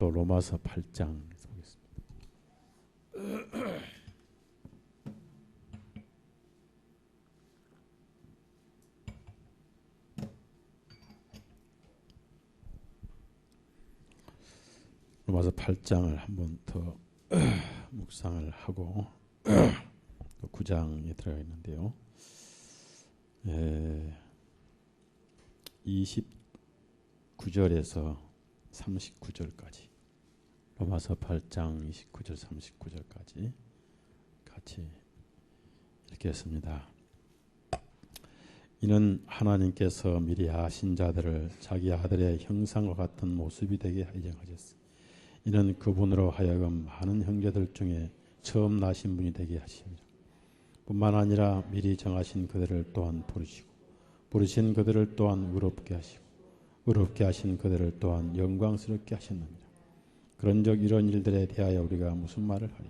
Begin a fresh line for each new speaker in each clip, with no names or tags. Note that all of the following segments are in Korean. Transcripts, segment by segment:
또 로마서 8장 보겠습니다. 로마서 8장을 한 번 더 묵상을 하고 또 9장에 들어가 있는데요. 29절에서 39절까지 로마서 8장 29절 39절까지 같이 읽겠습니다. 이는 하나님께서 미리 아신 자들을 자기 아들의 형상과 같은 모습이 되게 예정하셨습니다. 이는 그분으로 하여금 많은 형제들 중에 처음 나신 분이 되게 하십니다. 뿐만 아니라 미리 정하신 그들을 또한 부르시고 부르신 그들을 또한 의롭게 하시고 의롭게 하신 그들을 또한 영광스럽게 하셨느니라. 그런즉 이런 일들에 대하여 우리가 무슨 말을 하리?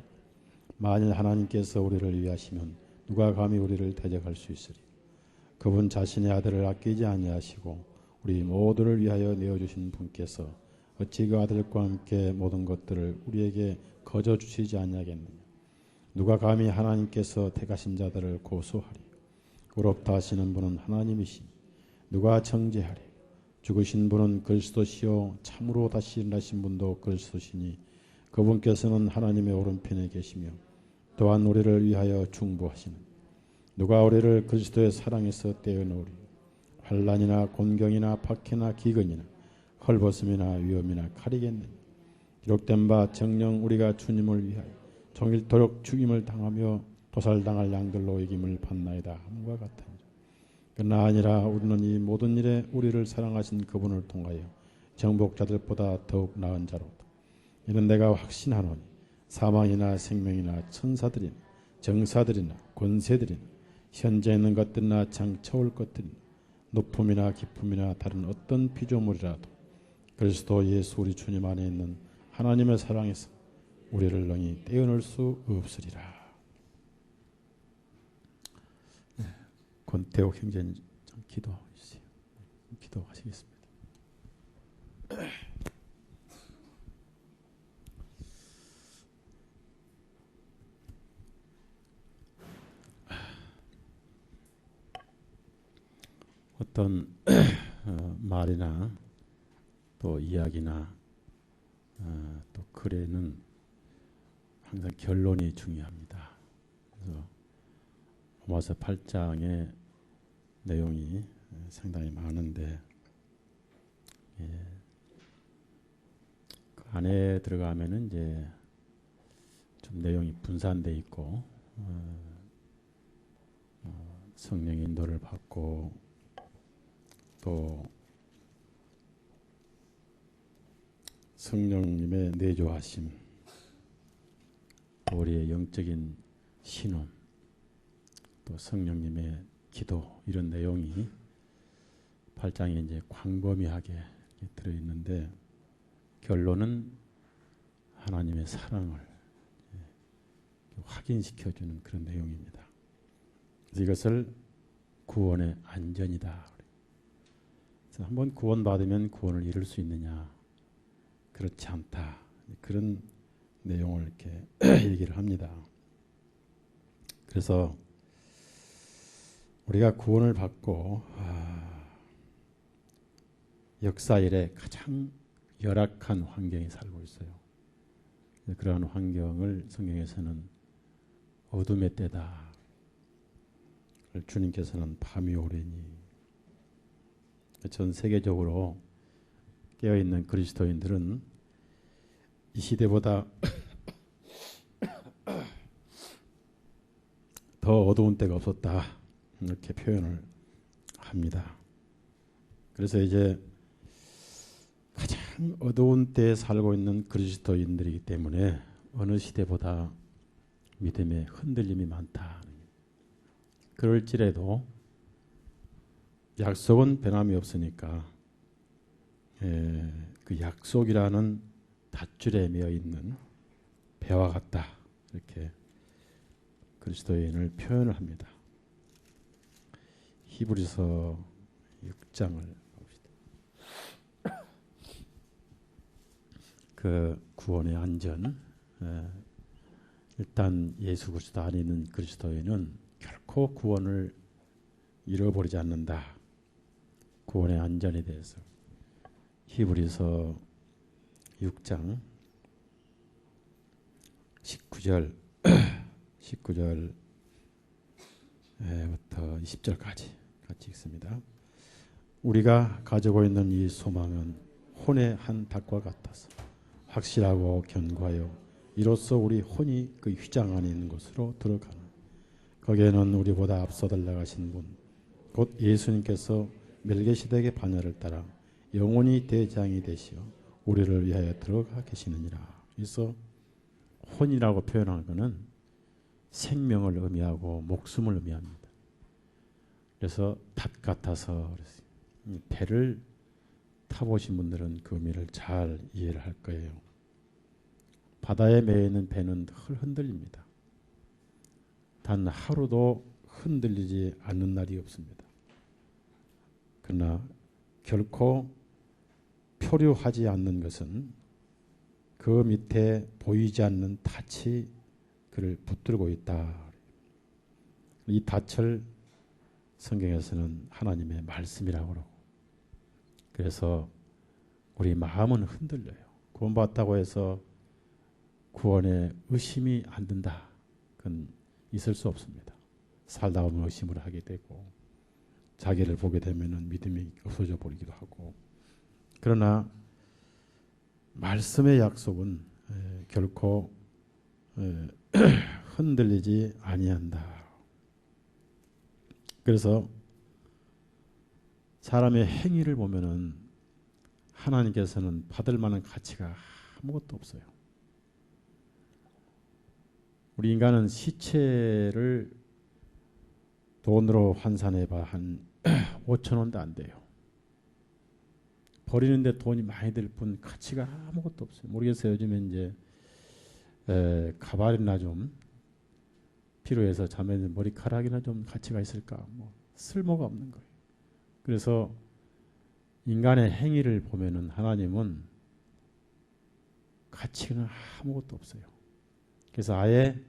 만일 하나님께서 우리를 위하시면 누가 감히 우리를 대적할 수 있으리? 그분 자신의 아들을 아끼지 아니하시고 우리 모두를 위하여 내어주신 분께서 어찌 그 아들과 함께 모든 것들을 우리에게 거저 주시지 아니하겠느냐? 누가 감히 하나님께서 택하신 자들을 고소하리? 의롭다 하시는 분은 하나님이시니 누가 정죄하리? 죽으신 분은 그리스도시요 참으로 다시 일어나신 분도 그리스도시니 그분께서는 하나님의 오른편에 계시며 또한 우리를 위하여 중보하시는 누가 우리를 그리스도의 사랑에서 떼어놓으리? 환난이나 곤경이나 박해나 기근이나 헐벗음이나 위험이나 칼이겠느냐? 기록된 바 정녕 우리가 주님을 위하여 종일토록 죽임을 당하며 도살당할 양들로 이김을 받나이다 함과 같으니라. 그러나 아니라 우리는 이 모든 일에 우리를 사랑하신 그분을 통하여 정복자들보다 더욱 나은 자로다. 이는 내가 확신하노니 사망이나 생명이나 천사들이나 정사들이나 권세들이나 현재 있는 것들이나 장차 올 것들이나 높음이나 깊음이나 다른 어떤 피조물이라도 그리스도 예수 우리 주님 안에 있는 하나님의 사랑에서 우리를 능히 떼어낼 수 없으리라. 권태옥 형제님 좀 기도해 주세요. 기도하시겠습니다. 어떤 말이나 또 이야기나 또 글에는 항상 결론이 중요합니다. 그래서 로마서 8장의 내용이 상당히 많은데 그 안에 들어가면은 이제 좀 내용이 분산돼 있고 성령 인도를 받고 또 성령님의 내조하심, 우리의 영적인 신원, 또 성령님의 기도 이런 내용이 8장에 이제 광범위하게 들어있는데 결론은 하나님의 사랑을 확인시켜주는 그런 내용입니다. 그래서 이것을 구원의 안전이다. 그래서 한번 구원받으면 구원을 이룰 수 있느냐? 그렇지 않다. 그런 내용을 이렇게 얘기를 합니다. 그래서 우리가 구원을 받고 역사 이래 가장 열악한 환경에 살고 있어요. 그러한 환경을 성경에서는 어둠의 때다. 주님께서는 밤이 오래니. 전 세계적으로 깨어있는 그리스도인들은 이 시대보다 더 어두운 때가 없었다. 이렇게 표현을 합니다. 그래서 이제 가장 어두운 때에 살고 있는 그리스도인들이기 때문에 어느 시대보다 믿음의 흔들림이 많다. 그럴지라도 약속은 변함이 없으니까 그 약속이라는 닷줄에 매어 있는 배와 같다. 이렇게 그리스도인을 표현을 합니다. 히브리서 6장을 봅시다. 그 구원의 안전, 일단 예수 그리스도 안에 있는 그리스도인은 결코 구원을 잃어버리지 않는다. 구원의 안전에 대해서 히브리서 6장 19절부터 20절까지 같이 읽습니다. 우리가 가지고 있는 이 소망은 혼의 한 닭과 같아서 확실하고 견고하여 이로써 우리 혼이 그 휘장 안에 있는 곳으로 들어가는, 거기에는 우리보다 앞서 달려가신 분 곧 예수님께서 멜기세덱의 반열을 따라 영원히 대장이 되시어 우리를 위하여 들어가 계시느니라. 그래서 혼이라고 표현하는 것은 생명을 의미하고 목숨을 의미합니다. 그래서 닭 같아서 배를 타보신 분들은 그 의미를 잘 이해를 할 거예요. 바다에 매여 있는 배는 늘 흔들립니다. 단 하루도 흔들리지 않는 날이 없습니다. 그러나 결코 표류하지 않는 것은 그 밑에 보이지 않는 닻이 그를 붙들고 있다. 이 닻을 성경에서는 하나님의 말씀이라고 그러고, 그래서 우리 마음은 흔들려요. 구원받았다고 해서 구원에 의심이 안 든다. 그건 있을 수 없습니다. 살다 보면 의심을 하게 되고 자기를 보게 되면 믿음이 없어져 버리기도 하고, 그러나 말씀의 약속은 결코 흔들리지 아니한다. 그래서 사람의 행위를 보면은 하나님께서는 받을 만한 가치가 아무것도 없어요. 우리 인간은 시체를 돈으로 환산해봐 한 5천 원도 안 돼요. 버리는데 돈이 많이 들 뿐 가치가 아무것도 없어요. 모르겠어요. 요즘에 이제 가발이나 좀 필요해서 자매 머리카락이나 좀 가치가 있을까? 뭐 쓸모가 없는 거예요. 그래서 인간의 행위를 보면은 하나님은 가치는 아무것도 없어요. 그래서 아예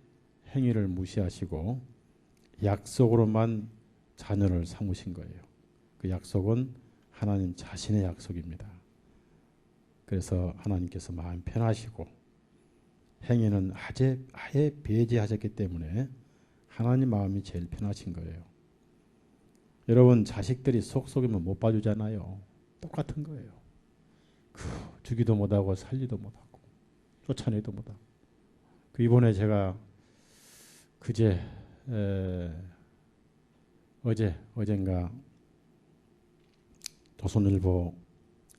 행위를 무시하시고 약속으로만 자녀를 삼으신 거예요. 그 약속은 하나님 자신의 약속입니다. 그래서 하나님께서 마음 편하시고 행위는 아예 배제하셨기 때문에 하나님 마음이 제일 편하신 거예요. 여러분 자식들이 속속이면 못 봐주잖아요. 똑같은 거예요. 주기도 못하고 살리도 못하고 쫓아내도 못하고. 이번에 제가 어젠가 조선일보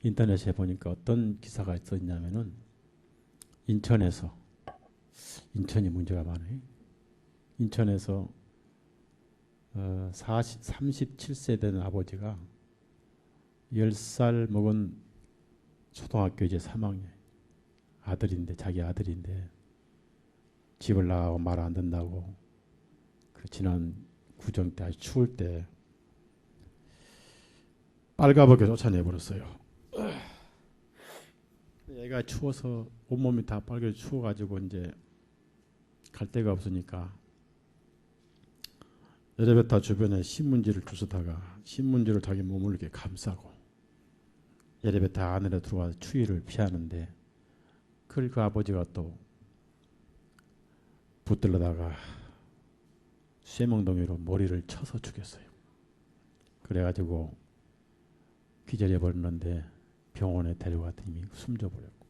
인터넷에 보니까 어떤 기사가 있었냐면은 인천에서, 인천이 문제가 많아요. 인천에서 37세 된 아버지가 10살 먹은 초등학교 이제 3학년 아들인데, 자기 아들인데 집을 나가고 말 안 듣는다고 그 지난 구정 때 아주 추울 때 빨가벗겨 쫓아내버렸어요. 애가 추워서 온몸이 다 빨개 추워가지고 이제 갈 데가 없으니까 엘리베이터 주변에 신문지를 주워다가 신문지를 자기 몸을 이렇게 감싸고 엘리베이터 안으로 들어와서 추위를 피하는데 그 아버지가 또 붙들러다가 쇠멍덩이로 머리를 쳐서 죽였어요. 그래가지고 기절해 버렸는데 병원에 데려갔더니 숨져버렸고.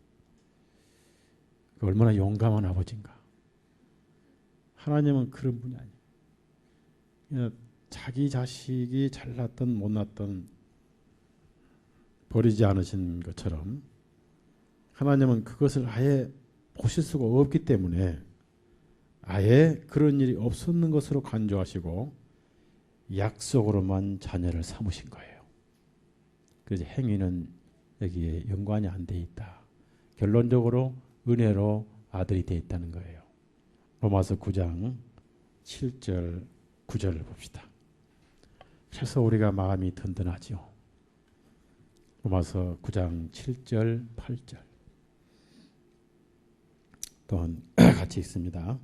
얼마나 용감한 아버지인가. 하나님은 그런 분이 아니에요. 자기 자식이 잘났든 못났든 버리지 않으신 것처럼 하나님은 그것을 아예 보실 수가 없기 때문에 아예 그런 일이 없었는 것으로 간주하시고 약속으로만 자녀를 삼으신 거예요. 그래서 행위는 여기에 연관이 안 돼 있다. 결론적으로 은혜로 아들이 돼 있다는 거예요. 로마서 9장 7절 9절을 봅시다. 그래서 우리가 마음이 든든하죠. 로마서 9장 7절 8절 또한 같이 있습니다.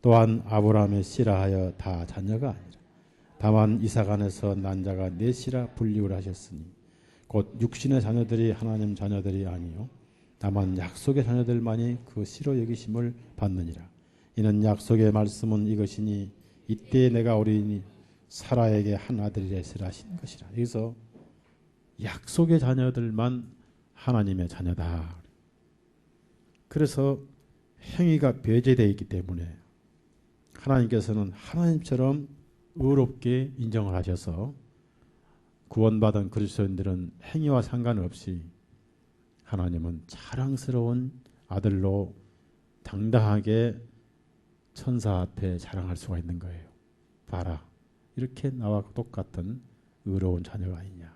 또한 아브라함의 씨라 하여 다 자녀가 아니라 다만 이삭 안에서 난 자가 넷이라 분류를 하셨으니 곧 육신의 자녀들이 하나님 자녀들이 아니요 다만 약속의 자녀들만이 그 씨로 여기심을 받느니라. 이는 약속의 말씀은 이것이니 이때 내가 어린이 사라에게 한 아들이라 하신 것이라. 여기서 약속의 자녀들만 하나님의 자녀다. 그래서 행위가 배제되어 있기 때문에 하나님께서는 하나님처럼 의롭게 인정을 하셔서 구원받은 그리스도인들은 행위와 상관없이 하나님은 자랑스러운 아들로 당당하게 천사 앞에 자랑할 수가 있는 거예요. 봐라, 이렇게 나와 똑같은 의로운 자녀가 있냐.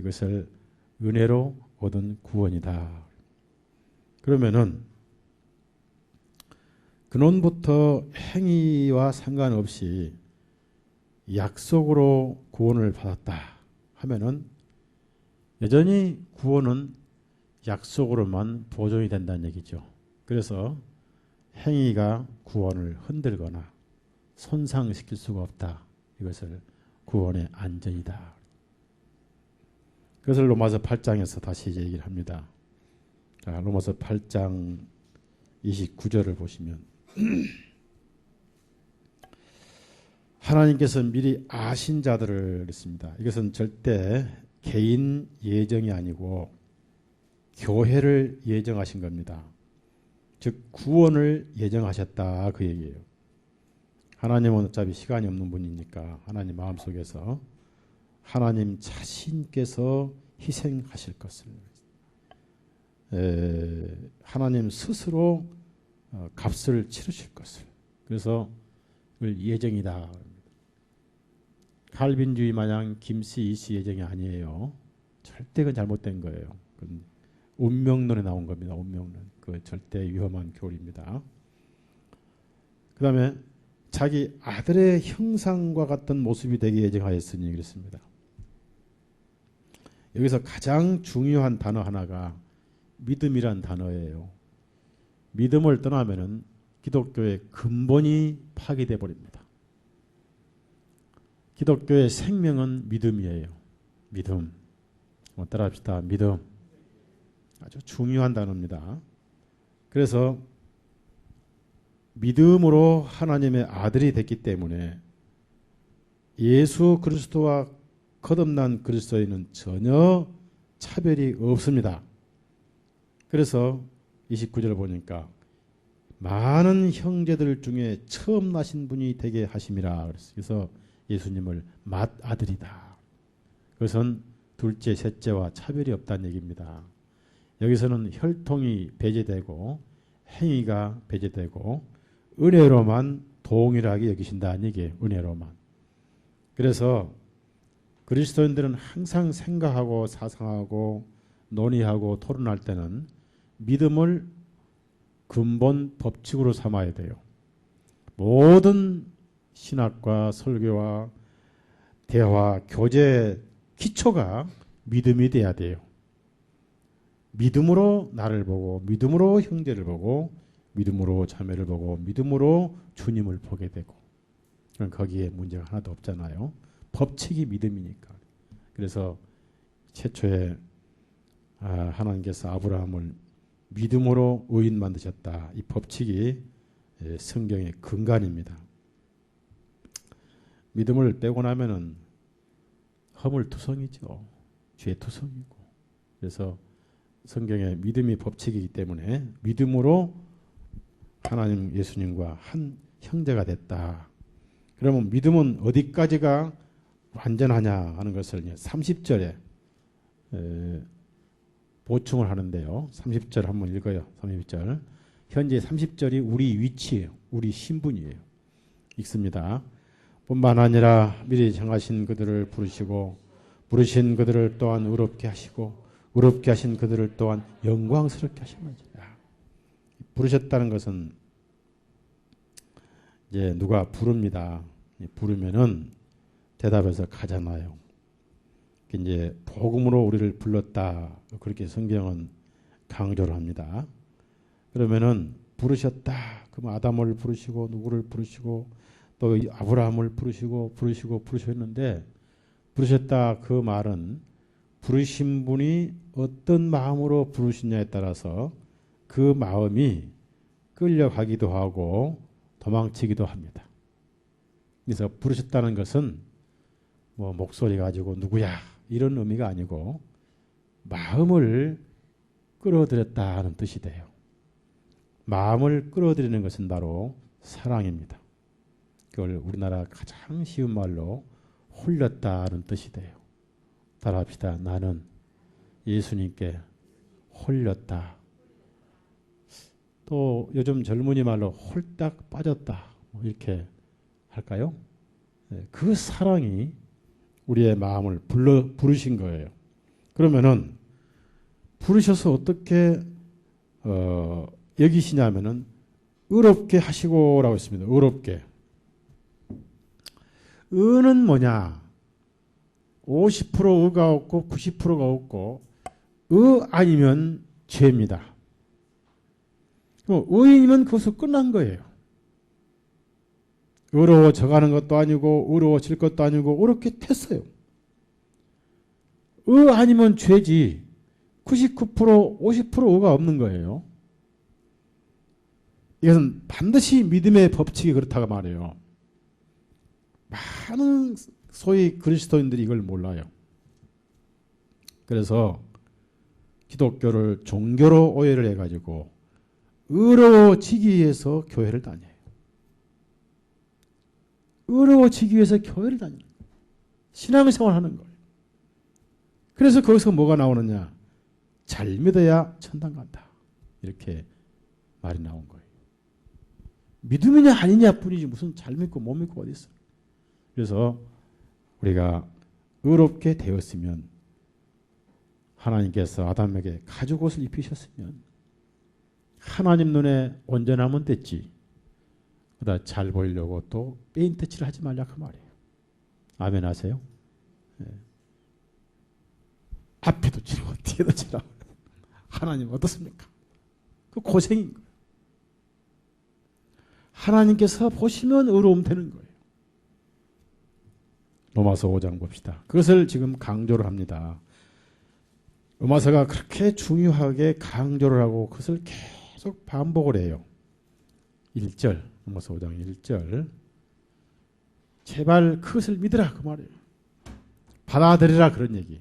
이것을 은혜로 얻은 구원이다. 그러면은 근원부터 행위와 상관없이 약속으로 구원을 받았다 하면은 여전히 구원은 약속으로만 보존이 된다는 얘기죠. 그래서 행위가 구원을 흔들거나 손상시킬 수가 없다. 이것을 구원의 안전이다. 그것을 로마서 8장에서 다시 얘기를 합니다. 자, 로마서 8장 29절을 보시면 하나님께서 미리 아신 자들을 했습니다. 이것은 절대 개인 예정이 아니고 교회를 예정하신 겁니다. 즉 구원을 예정하셨다 그 얘기예요. 하나님은 어차피 시간이 없는 분이니까 하나님 마음속에서 하나님 자신께서 희생하실 것을 하나님 스스로 값을 치르실 것을 그래서 예정이다. 칼빈주의 마냥 김씨 이씨 예정이 아니에요. 절대 그건 잘못된 거예요. 그건 운명론에 나온 겁니다. 운명론. 그 절대 위험한 교리입니다. 그 다음에 자기 아들의 형상과 같은 모습이 되게 예정하였으니 그랬습니다. 여기서 가장 중요한 단어 하나가 믿음이란 단어예요. 믿음을 떠나면은 기독교의 근본이 파괴돼 버립니다. 기독교의 생명은 믿음이에요. 믿음. 한번 따라합시다. 믿음. 아주 중요한 단어입니다. 그래서 믿음으로 하나님의 아들이 됐기 때문에 예수 그리스도와 거듭난 그리스도인은 전혀 차별이 없습니다. 그래서 29절을 보니까 많은 형제들 중에 처음 나신 분이 되게 하심이라. 그래서 예수님을 맏아들이다. 그것은 둘째, 셋째와 차별이 없다는 얘기입니다. 여기서는 혈통이 배제되고 행위가 배제되고 은혜로만 동일하게 여기신다는 얘기예요. 은혜로만. 그래서 그리스도인들은 항상 생각하고 사상하고 논의하고 토론할 때는 믿음을 근본 법칙으로 삼아야 돼요. 모든 신학과 설교와 대화, 교제 기초가 믿음이 돼야 돼요. 믿음으로 나를 보고 믿음으로 형제를 보고 믿음으로 자매를 보고 믿음으로 주님을 보게 되고 거기에 문제가 하나도 없잖아요. 법칙이 믿음이니까. 그래서 최초에 하나님께서 아브라함을 믿음으로 의인 만드셨다. 이 법칙이 성경의 근간입니다. 믿음을 빼고 나면은 허물투성이죠. 죄투성이고. 그래서 성경의 믿음이 법칙이기 때문에 믿음으로 하나님 예수님과 한 형제가 됐다. 그러면 믿음은 어디까지가 완전하냐 하는 것을 30절에 보충을 하는데요. 30절 한번 읽어요. 30절. 현재 30절이 우리 위치예요. 우리 신분이에요. 읽습니다. 뿐만 아니라 미리 정하신 그들을 부르시고 부르신 그들을 또한 의롭게 하시고 의롭게 하신 그들을 또한 영광스럽게 하시는지라. 부르셨다는 것은 이제 누가 부릅니다. 부르면은 대답해서 가잖아요. 이제 복음으로 우리를 불렀다. 그렇게 성경은 강조를 합니다. 그러면은 부르셨다. 그럼 아담을 부르시고 누구를 부르시고 또 아브라함을 부르시고 부르셨는데 부르셨다 그 말은 부르신 분이 어떤 마음으로 부르시냐에 따라서 그 마음이 끌려가기도 하고 도망치기도 합니다. 그래서 부르셨다는 것은 뭐 목소리 가지고 누구야 이런 의미가 아니고 마음을 끌어들였다는 뜻이 돼요. 마음을 끌어들이는 것은 바로 사랑입니다. 그걸 우리나라 가장 쉬운 말로 홀렸다는 뜻이 돼요. 따라합시다. 나는 예수님께 홀렸다. 또 요즘 젊은이 말로 홀딱 빠졌다. 이렇게 할까요? 그 사랑이 우리의 마음을 부르신 거예요. 그러면은 부르셔서 어떻게 여기시냐면은 의롭게 하시고라고 했습니다. 의롭게. 의는 뭐냐? 50% 의가 없고 90%가 없고 의 아니면 죄입니다. 의이면 그것으로 끝난 거예요. 의로워져 가는 것도 아니고 의로워질 것도 아니고 의롭게 됐어요. 의 아니면 죄지 99% 50% 의가 없는 거예요. 이것은 반드시 믿음의 법칙이 그렇다고 말해요. 많은 소위 그리스도인들이 이걸 몰라요. 그래서 기독교를 종교로 오해를 해가지고 의로워지기 위해서 교회를 다녀요. 의로워지기 위해서 교회를 다니는 거예요. 신앙생활 하는 거예요. 그래서 거기서 뭐가 나오느냐? 잘 믿어야 천당 간다. 이렇게 말이 나온 거예요. 믿음이냐 아니냐 뿐이지 무슨 잘 믿고 못 믿고 어디 있어. 그래서 우리가 의롭게 되었으면 하나님께서 아담에게 가죽옷을 입히셨으면 하나님 눈에 온전하면 됐지. 그러다 잘 보이려고 또 페인트 칠을 하지 말라 그 말이에요. 아멘 하세요? 네. 앞에도 칠하고 뒤에도 칠하고 하나님 어떻습니까? 그 고생인 거예요. 하나님께서 보시면 의로움 되는 거예요. 로마서 5장 봅시다. 그것을 지금 강조를 합니다. 로마서가 그렇게 중요하게 강조를 하고 그것을 계속 반복을 해요. 1절, 로마서 5장 1절. 제발 그것을 믿으라 그 말이에요. 받아들이라 그런 얘기.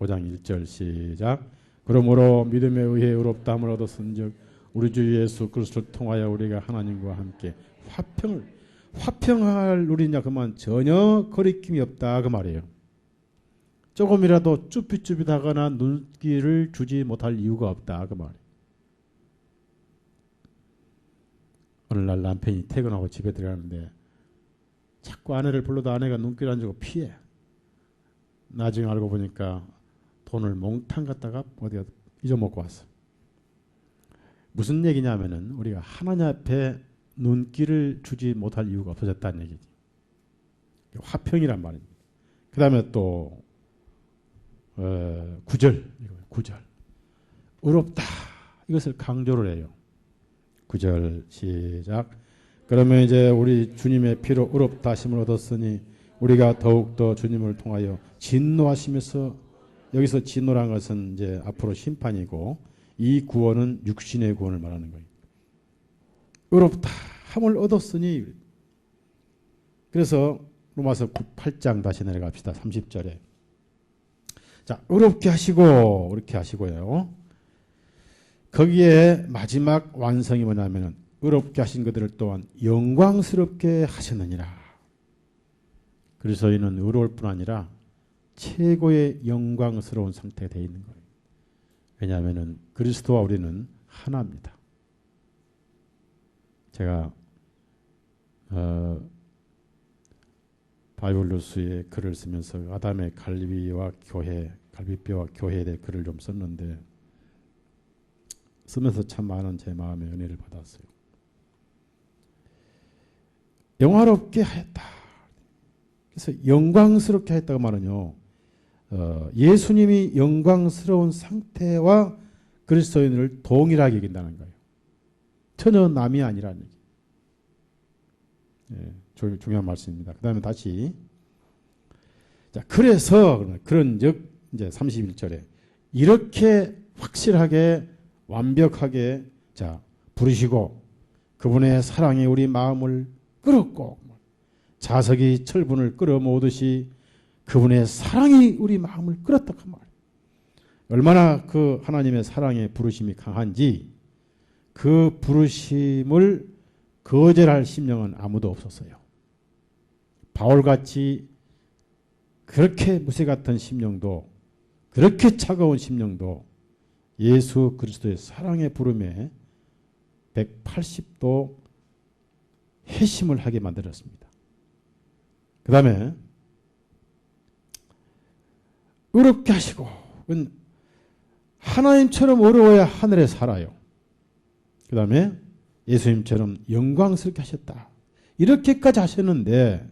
5장 1절 시작. 그러므로 믿음에 의해 의롭다함을 얻었은즉 우리 주 예수 그리스도를 통하여 우리가 하나님과 함께 화평할 우리냐 그만 전혀 거리낌이 없다 그 말이에요. 조금이라도 쭈삣쭈삣하거나 눈길을 주지 못할 이유가 없다 그 말이에요. 어느 날 남편이 퇴근하고 집에 들어가는데 자꾸 아내를 불러도 아내가 눈길 안 주고 피해. 나중에 알고 보니까 돈을 몽탕 갖다가 어디가 잊어먹고 왔어. 무슨 얘기냐면은 우리가 하나님 앞에 눈길을 주지 못할 이유가 없어졌다는 얘기지. 화평이란 말입니다. 그 다음에 또 9절 의롭다 이것을 강조를 해요. 9절 시작. 그러면 이제 우리 주님의 피로 의롭다 하심을 얻었으니 우리가 더욱더 주님을 통하여 진노하시면서, 여기서 진노란 것은 이제 앞으로 심판이고 이 구원은 육신의 구원을 말하는 거예요. 의롭다 함을 얻었으니. 그래서 로마서 8장 다시 내려갑시다. 30절에 자, 의롭게 하시고 이렇게 하시고요. 거기에 마지막 완성이 뭐냐면 의롭게 하신 그들을 또한 영광스럽게 하셨느니라. 그리스도인은 의로울 뿐 아니라 최고의 영광스러운 상태가 되어 있는 거예요. 왜냐하면 그리스도와 우리는 하나입니다. 제가 바이블루스의 글을 쓰면서 아담의 갈비뼈와 교회에 대해 글을 좀 썼는데 쓰면서 참 많은 제 마음의 은혜를 받았어요. 영화롭게 하였다. 그래서 영광스럽게 하였다고 말은요. 예수님이 영광스러운 상태와 그리스도인을 동일하게 여긴다는 거예요. 전혀 남이 아니라는 얘기. 예, 중요한 말씀입니다. 그 다음에 다시. 자, 그래서 그런즉 이제 31절에 이렇게 확실하게 완벽하게 자 부르시고 그분의 사랑이 우리 마음을 끌었고 자석이 철분을 끌어모으듯이 그분의 사랑이 우리 마음을 끌었다 그 말. 얼마나 그 하나님의 사랑의 부르심이 강한지 그 부르심을 거절할 심령은 아무도 없었어요. 바울같이 그렇게 무쇠 같은 심령도 그렇게 차가운 심령도 예수 그리스도의 사랑의 부름에 180도 회심을 하게 만들었습니다. 그 다음에 어렵게 하시고 하나님처럼 어려워야 하늘에 살아요. 그 다음에 예수님처럼 영광스럽게 하셨다. 이렇게까지 하셨는데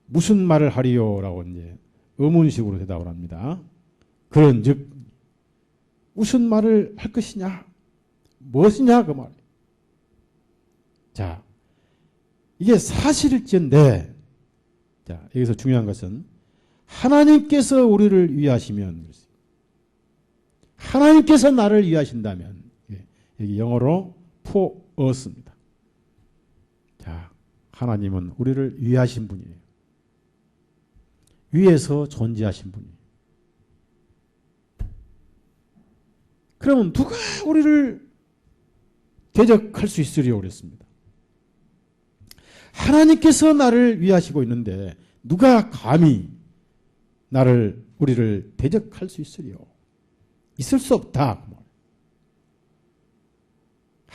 무슨 말을 하리요? 라고 이제 의문식으로 대답을 합니다. 그런즉 무슨 말을 할 것이냐? 무엇이냐? 그 말. 자, 이게 사실일지언데 자, 여기서 중요한 것은 하나님께서 우리를 위하시면 하나님께서 나를 위하신다면 여기 영어로 for us입니다. 자, 하나님은 우리를 위하신 분이에요. 위에서 존재하신 분이에요. 그러면 누가 우리를 대적할 수 있으리요? 그랬습니다. 하나님께서 나를 위하시고 있는데 누가 감히 우리를 대적할 수 있으리요? 있을 수 없다.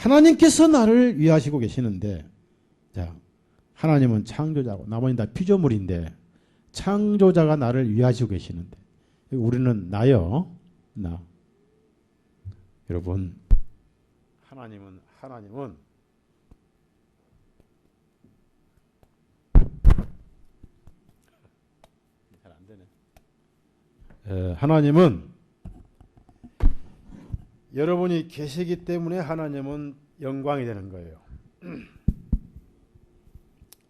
하나님께서 나를 위하시고 계시는데 자, 하나님은 창조자고 나머지는 다 피조물인데 창조자가 나를 위하시고 계시는데 우리는 나요. 나. 여러분 하나님은 잘 안 되네. 하나님은 여러분이 계시기 때문에 하나님은 영광이 되는 거예요.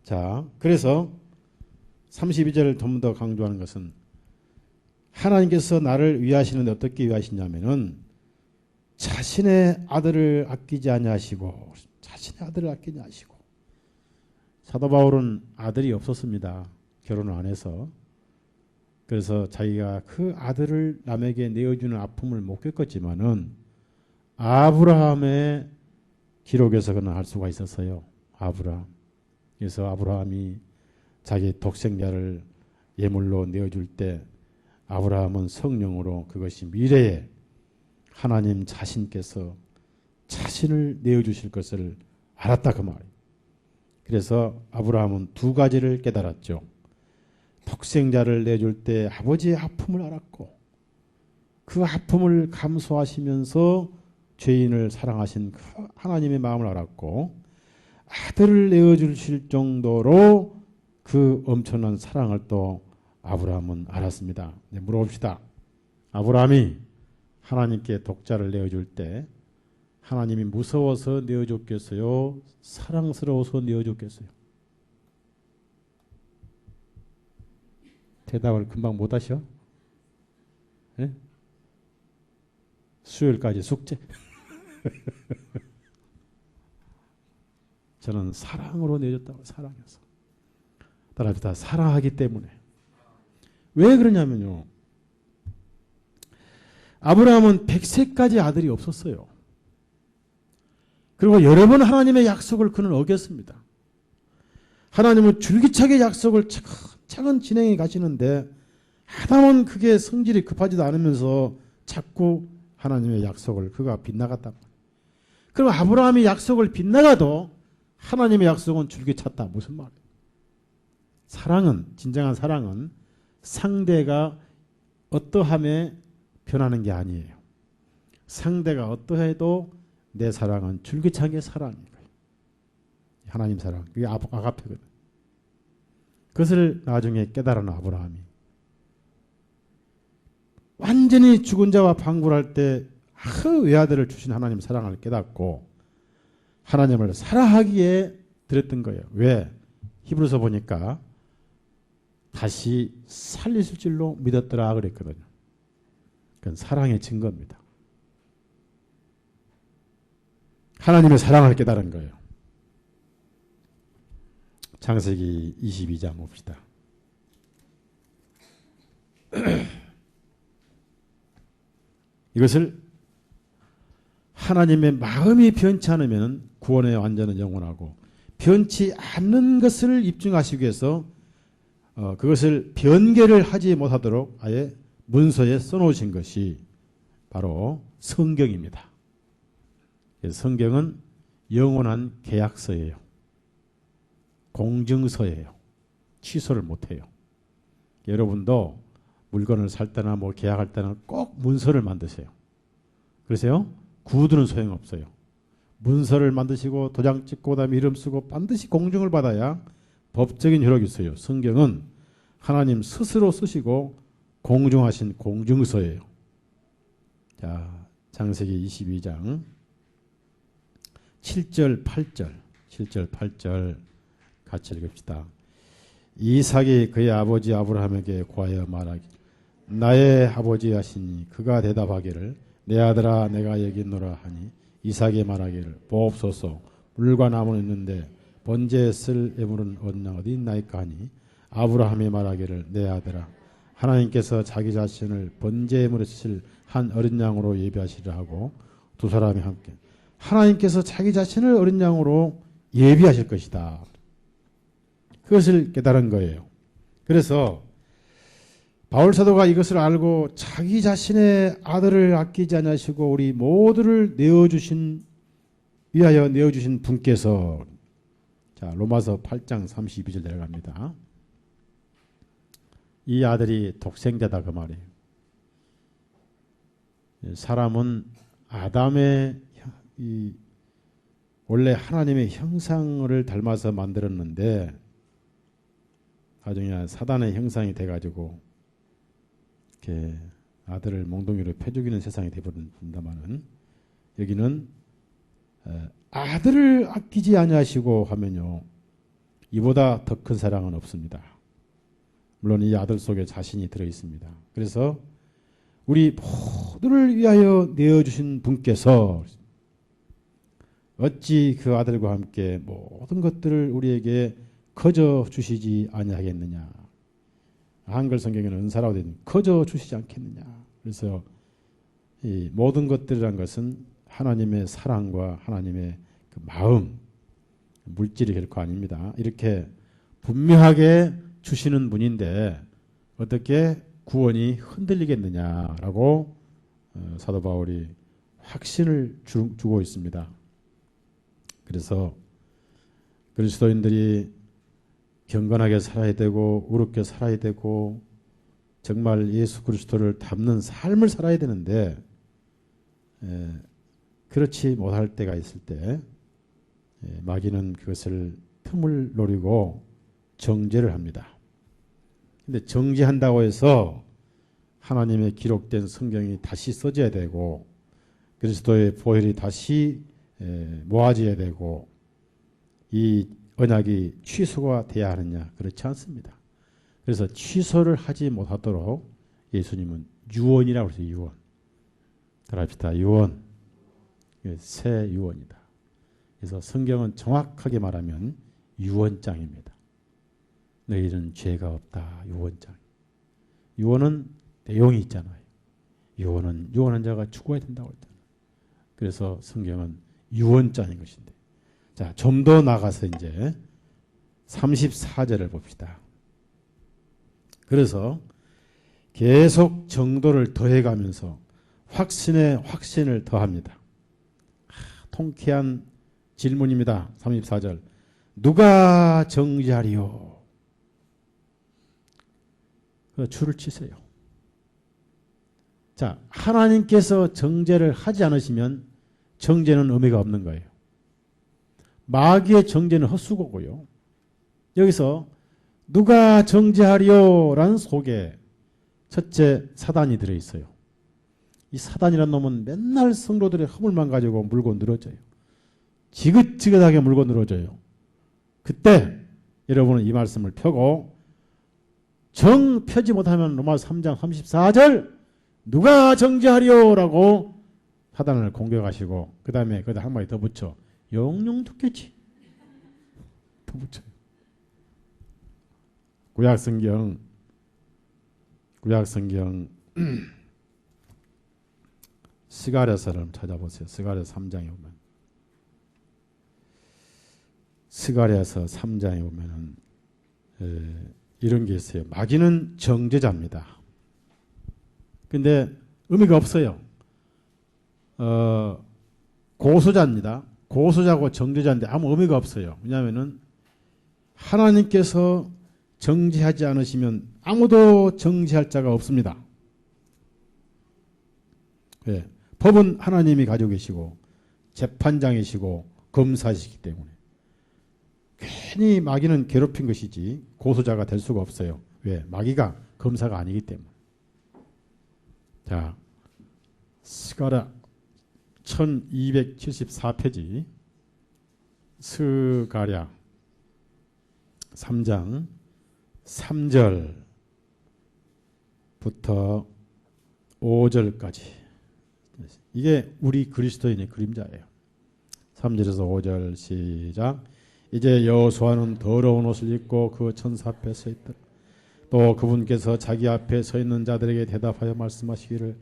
자, 그래서 32절을 좀 더 강조하는 것은 하나님께서 나를 위하시는데 어떻게 위하시냐면은 자신의 아들을 아끼지 아니하시고 자신의 아들을 아끼지 않으시고 사도 바울은 아들이 없었습니다. 결혼을 안 해서. 그래서 자기가 그 아들을 남에게 내어주는 아픔을 못 겪었지만은 아브라함의 기록에서 그는 알 수가 있었어요. 아브라함. 그래서 아브라함이 자기 독생자를 예물로 내어줄 때 아브라함은 성령으로 그것이 미래에 하나님 자신께서 자신을 내어주실 것을 알았다 그 말이에요. 그래서 아브라함은 두 가지를 깨달았죠. 독생자를 내줄 때 아버지의 아픔을 알았고 그 아픔을 감수하시면서 죄인을 사랑하신 그 하나님의 마음을 알았고 아들을 내어주실 정도로 그 엄청난 사랑을 또 아브라함은 알았습니다. 네, 물어봅시다. 아브라함이 하나님께 독자를 내어줄 때 하나님이 무서워서 내어줬겠어요? 사랑스러워서 내어줬겠어요? 대답을 금방 못 하셔? 네? 수요일까지 숙제? 저는 사랑으로 내줬다고. 사랑해서. 따라합시다. 사랑하기 때문에. 왜 그러냐면요. 아브라함은 100세까지 아들이 없었어요. 그리고 여러 번 하나님의 약속을 그는 어겼습니다. 하나님은 줄기차게 약속을 차근차근 진행해 가시는데 아담은 그게 성질이 급하지도 않으면서 자꾸 하나님의 약속을 그가 빗나갔다. 그럼 아브라함이 약속을 빗나가도 하나님의 약속은 줄기찼다. 무슨 말이에요? 사랑은, 진정한 사랑은 상대가 어떠함에 변하는 게 아니에요. 상대가 어떠해도 내 사랑은 줄기차게 사랑인 거예요. 하나님 사랑. 그게 아가페거든. 그것을 나중에 깨달은 아브라함이 완전히 죽은 자와 방굴할 때 그 외아들을 주신 하나님 사랑을 깨닫고 하나님을 사랑하기에 드렸던 거예요. 왜? 히브리서 보니까 다시 살리실 줄로 믿었더라 그랬거든요. 그건 사랑의 증거입니다. 하나님의 사랑을 깨달은 거예요. 창세기 22장 봅시다. 이것을 하나님의 마음이 변치 않으면 구원의 완전은 영원하고, 변치 않는 것을 입증하시기 위해서 그것을 변개를 하지 못하도록 아예 문서에 써놓으신 것이 바로 성경입니다. 성경은 영원한 계약서예요. 공증서예요. 취소를 못해요. 여러분도 물건을 살 때나 뭐 계약할 때는 꼭 문서를 만드세요. 그러세요? 구두는 소용없어요. 문서를 만드시고 도장 찍고 그다음에 이름 쓰고 반드시 공증을 받아야 법적인 효력이 있어요. 성경은 하나님 스스로 쓰시고 공증하신 공증서예요. 자, 창세기 22장 7절 8절 같이 읽읍시다. 이삭이 그의 아버지 아브라함에게 구하여 말하기, 나의 아버지 하시니 그가 대답하기를, 내 아들아 내가 여기 있노라 하니, 이삭이 말하기를, 보옵소서 물과 나무는 있는데 번제에 쓸 예물은 어디 있나이까 하니, 아브라함이 말하기를, 내 아들아 하나님께서 자기 자신을 번제 예물에 쓰실 한 어린 양으로 예비하시리라 하고, 두 사람이 함께 하나님께서 자기 자신을 어린 양으로 예비하실 것이다. 그것을 깨달은 거예요. 그래서 바울 사도가 이것을 알고 자기 자신의 아들을 아끼지 않으시고 우리 모두를 위하여 내어주신 분께서, 자, 로마서 8장 32절 내려갑니다. 이 아들이 독생자다 그 말이에요. 사람은 아담의 원래 하나님의 형상을 닮아서 만들었는데 나중에 사단의 형상이 돼가지고 이렇게 아들을 몽둥이로 패죽이는 세상이 되어버린다마는, 여기는 아들을 아끼지 아니하시고 하면요, 이보다 더 큰 사랑은 없습니다. 물론 이 아들 속에 자신이 들어있습니다. 그래서 우리 모두를 위하여 내어주신 분께서 어찌 그 아들과 함께 모든 것들을 우리에게 거저 주시지 아니하겠느냐. 한글 성경에는 은사라고 되어 있는 거저 주시지 않겠느냐. 그래서 이 모든 것들이란 것은 하나님의 사랑과 하나님의 그 마음, 물질이 결코 아닙니다. 이렇게 분명하게 주시는 분인데 어떻게 구원이 흔들리겠느냐라고 사도 바울이 확신을 주고 있습니다. 그래서 그리스도인들이 경건하게 살아야 되고 의롭게 살아야 되고 정말 예수 그리스도를 닮는 삶을 살아야 되는데, 그렇지 못할 때가 있을 때 마귀는 그것을 틈을 노리고 정죄를 합니다. 근데 정죄한다고 해서 하나님의 기록된 성경이 다시 써져야 되고 그리스도의 보혈이 다시 모아져야 되고 이 언약이 취소가 돼야 하느냐? 그렇지 않습니다. 그래서 취소를 하지 못하도록 예수님은 유언이라고 해서 유언. 따라합시다. 유언. 새 유언이다. 그래서 성경은 정확하게 말하면 유언장입니다. 너희는 죄가 없다. 유언장. 유언은 내용이 있잖아요. 유언은 유언한 자가 죽어야 된다고 했잖아요. 그래서 성경은 유언장인 것인데, 자, 좀 더 나가서 이제 34절을 봅시다. 그래서 계속 정도를 더해가면서 확신에 확신을 더합니다. 통쾌한 질문입니다. 34절. 누가 정죄하리요? 줄을 치세요. 자, 하나님께서 정죄를 하지 않으시면 정죄는 의미가 없는 거예요. 마귀의 정죄는 헛수고고요. 여기서 누가 정죄하리요? 라는 속에 첫째 사단이 들어있어요. 이 사단이라는 놈은 맨날 성도들의 허물만 가지고 물고 늘어져요. 지긋지긋하게 물고 늘어져요. 그때 여러분은 이 말씀을 펴고 정 펴지 못하면 로마서 3장 34절 누가 정죄하리요라고 사단을 공격하시고 그 다음에 거기다 한마디 더 붙여 영영 죽겠지. 더 붙여요. 구약성경 스가랴서를 찾아보세요. 스가랴서 3장에 보면 스가랴서 3장에 보면은 이런 게 있어요. 마귀는 정죄자입니다. 근데 의미가 없어요. 고소자입니다. 고소자고 정죄자인데 아무 의미가 없어요. 왜냐하면은 하나님께서 정죄하지 않으시면 아무도 정죄할 자가 없습니다. 예, 법은 하나님이 가지고 계시고 재판장이시고 검사이시기 때문에 괜히 마귀는 괴롭힌 것이지 고소자가 될 수가 없어요. 왜? 마귀가 검사가 아니기 때문에. 자, 스가랴 1274페이지 스가랴 3장 3절부터 5절까지 이게 우리 그리스도인의 그림자예요. 3절에서 5절 시작. 이제 여호수아는 더러운 옷을 입고 그 천사 앞에 서 있더라. 또 그분께서 자기 앞에 서 있는 자들에게 대답하여 말씀하시기를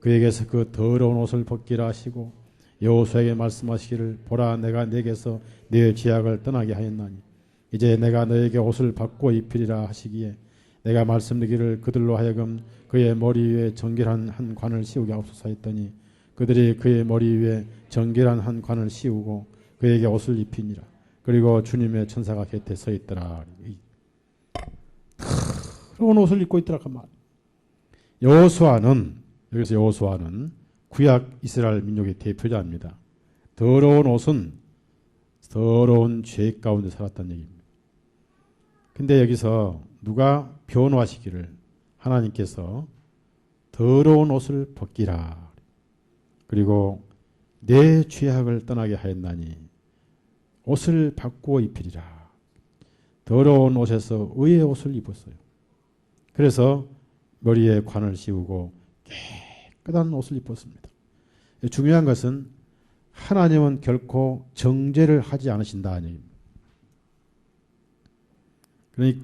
그에게서 그 더러운 옷을 벗기라 하시고 여호수아에게 말씀하시기를 보라 내가 네게서 네 죄악을 떠나게 하였나니 이제 내가 너에게 옷을 바꾸어 입히리라 하시기에 내가 말씀드리기를 그들로 하여금 그의 머리 위에 정결한 한 관을 씌우게 하옵소서 했더니 그들이 그의 머리 위에 정결한 한 관을 씌우고 그에게 옷을 입히니라. 그리고 주님의 천사가 곁에 서 있더라. 더러운 옷을 입고 있더라 그 말. 여호수아는 여기서 여호수아는 구약 이스라엘 민족의 대표자입니다. 더러운 옷은 더러운 죄 가운데 살았다는 얘기입니다. 근데 여기서 누가 변호하시기를 하나님께서 더러운 옷을 벗기라. 그리고 내 죄악을 떠나게 하였나니 옷을 바꾸어 입히리라. 더러운 옷에서 의의 옷을 입었어요. 그래서 머리에 관을 씌우고 깨끗한 옷을 입었습니다. 중요한 것은 하나님은 결코 정죄를 하지 않으신다는 얘기입니다.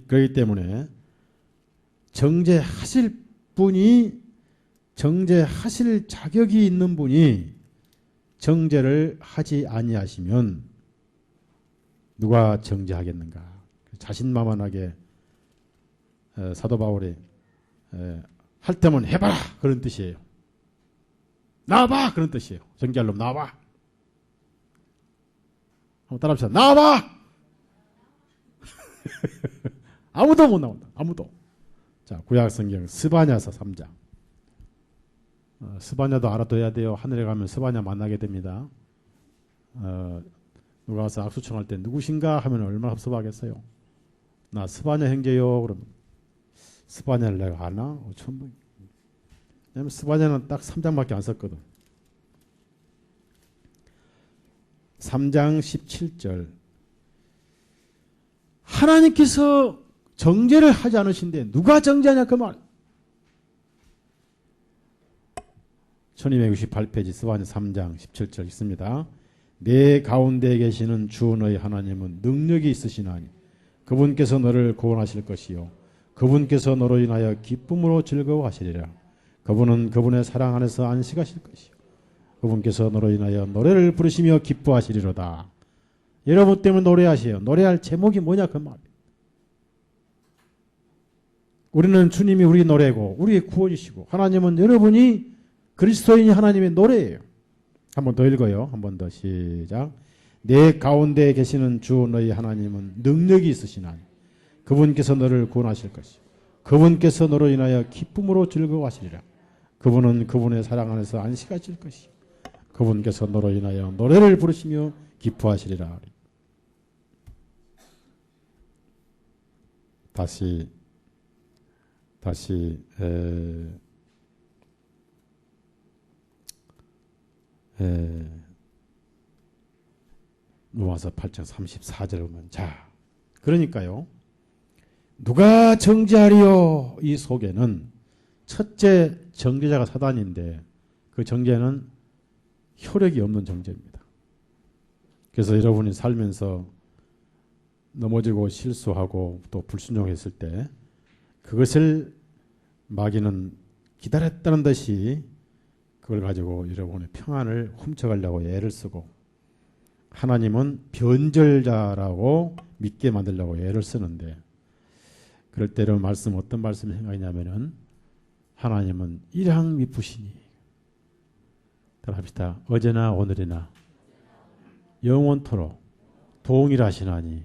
그렇기 때문에 정죄하실 분이 정죄하실 자격이 있는 분이 정죄를 하지 아니하시면 누가 정죄하겠는가? 자신만만하게 사도 바울이 할 때면 해봐라 그런 뜻이에요. 나와봐 그런 뜻이에요. 정죄할 놈 나와봐. 한번 따라합시다. 나와봐. 아무도 못 나온다. 아무도. 자, 구약성경 스바냐서 3장. 스바냐도 알아둬야 돼요. 하늘에 가면 스바냐 만나게 됩니다. 누가 와서 악수 청할 때 누구신가 하면 얼마나 섭섭하겠어요. 나 스바냐 형제요. 그러면 스바냐를 내가 아나? 처음 봐. 왜냐면 스바냐는 딱 3장밖에 안 썼거든. 3장 17절. 하나님께서 정죄를 하지 않으신데 누가 정죄하냐 그 말. 1268페이지 스바냐 3장 17절 있습니다. 내 가운데 계시는 주 너희 하나님은 능력이 있으시나니 그분께서 너를 구원하실 것이요 그분께서 너로 인하여 기쁨으로 즐거워하시리라. 그분은 그분의 사랑 안에서 안식하실 것이요 그분께서 너로 인하여 노래를 부르시며 기뻐하시리로다. 여러분 때문에 노래하세요. 노래할 제목이 뭐냐 그 말. 우리는 주님이 우리 노래고 우리의 구원이시고 하나님은 여러분이 그리스도인이 하나님의 노래예요. 한 번 더 읽어요. 한 번 더 시작. 내 가운데 계시는 주 너희 하나님은 능력이 있으시나니 그분께서 너를 구원하실 것이요 그분께서 너로 인하여 기쁨으로 즐거워하시리라. 그분은 그분의 사랑 안에서 안식하실 것이요 그분께서 너로 인하여 노래를 부르시며 기뻐하시리라. 다시 로마서 8장 34절을 보면 자 그러니까요. 누가 정죄하리요? 이 속에는 첫째 정죄자가 사단인데 그 정죄는 효력이 없는 정죄입니다. 그래서 여러분이 살면서 넘어지고 실수하고 또 불순종했을 때 그것을 마귀는 기다렸다는 듯이 그걸 가지고 여러분의 평안을 훔쳐가려고 애를 쓰고 하나님은 변절자라고 믿게 만들려고 애를 쓰는데 그럴 때 어떤 말씀이 생각이냐면은 하나님은 일항미쁘시니 따라합시다. 어제나 오늘이나 영원토록 동일하시나니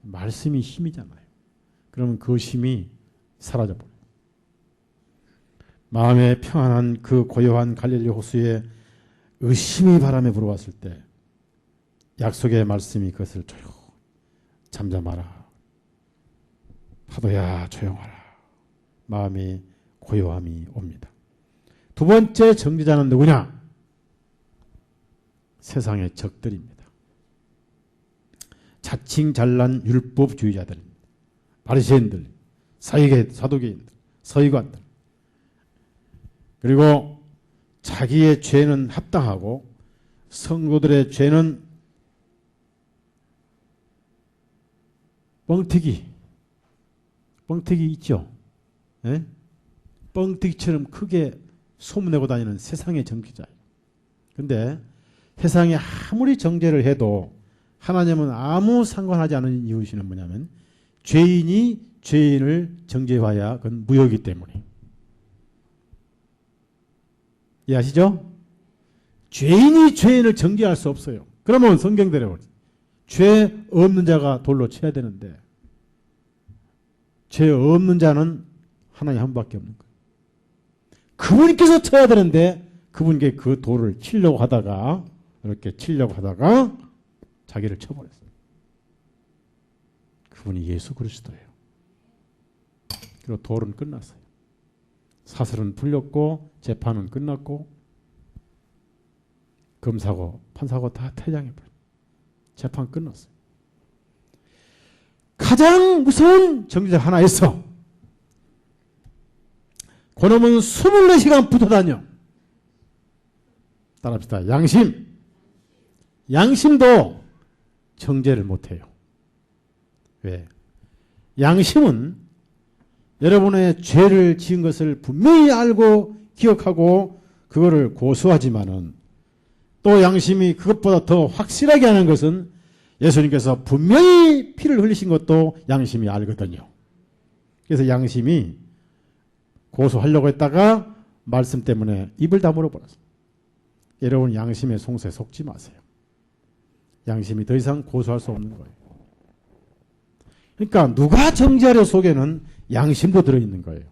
말씀이 힘이잖아요. 그러면 그 힘이 사라져버려요. 마음에 평안한 그 고요한 갈릴리 호수에 의심이 바람에 불어왔을 때 약속의 말씀이 그것을 조용 잠잠하라. 파도야 조용하라. 마음이 고요함이 옵니다. 두 번째 정죄자는 누구냐? 세상의 적들입니다. 자칭 잘난 율법주의자들입니다. 바리새인들, 사두개인들, 서기관들. 그리고 자기의 죄는 합당하고 성도들의 죄는 뻥튀기 있죠. 예? 뻥튀기처럼 크게 소문내고 다니는 세상의 정죄자예요. 그런데 세상에 아무리 정죄를 해도 하나님은 아무 상관하지 않은 이유는 뭐냐면 죄인이 죄인을 정죄해야 그건 무효이기 때문에. 이해하시죠? 죄인이 죄인을 정죄할 수 없어요. 그러면 성경대로 죄 없는 자가 돌로 쳐야 되는데 죄 없는 자는 하나님 한 분밖에 없는 거예요. 그분께서 쳐야 되는데 그분께 그 돌을 치려고 하다가 이렇게 치려고 하다가 자기를 쳐버렸어요. 그분이 예수 그리스도예요. 그리고 돌은 끝났어요. 사슬은 풀렸고 재판은 끝났고 검사고 판사고 다 퇴장해버렸어요. 재판 끝났어요. 가장 무서운 정죄자 하나 있어. 그놈은 24시간 붙어다녀. 따라합시다. 양심. 양심도 정죄를 못해요. 왜? 양심은 여러분의 죄를 지은 것을 분명히 알고 기억하고 그거를 고수하지만은 또 양심이 그것보다 더 확실하게 하는 것은 예수님께서 분명히 피를 흘리신 것도 양심이 알거든요. 그래서 양심이 고소하려고 했다가 말씀 때문에 입을 다물어 버렸어요. 여러분 양심의 송사에 속지 마세요. 양심이 더 이상 고소할 수 없는 거예요. 그러니까 누가 정죄하려 속에는 양심도 들어있는 거예요.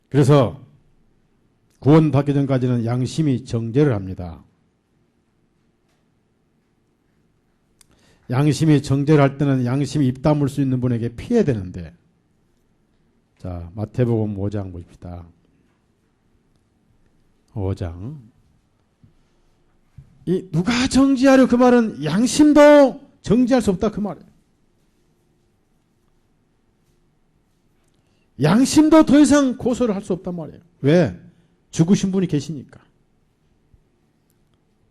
그래서 구원받기 전까지는 양심이 정죄를 합니다. 양심이 정죄를 할 때는 양심이 입 다물 수 있는 분에게 피해야 되는데 자 마태복음 5장 보십시다. 5장 이 누가 정죄하려 그 말은 양심도 정죄할 수 없다 그 말이에요. 양심도 더 이상 고소를 할 수 없단 말이에요. 왜? 죽으신 분이 계시니까.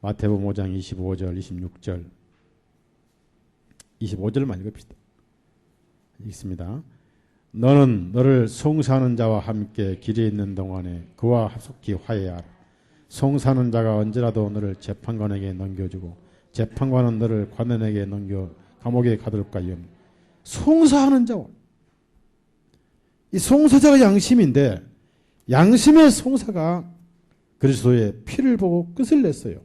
마태복음 5장 25절 26절 25절만 읽읍시다. 읽습니다. 너는 너를 송사하는 자와 함께 길에 있는 동안에 그와 합속히 화해하라. 송사하는 자가 언제라도 너를 재판관에게 넘겨주고 재판관은 너를 관원에게 넘겨 감옥에 가둘까 위험. 송사하는 자와 이 송사자가 양심인데 양심의 송사가 그리스도의 피를 보고 끝을 냈어요.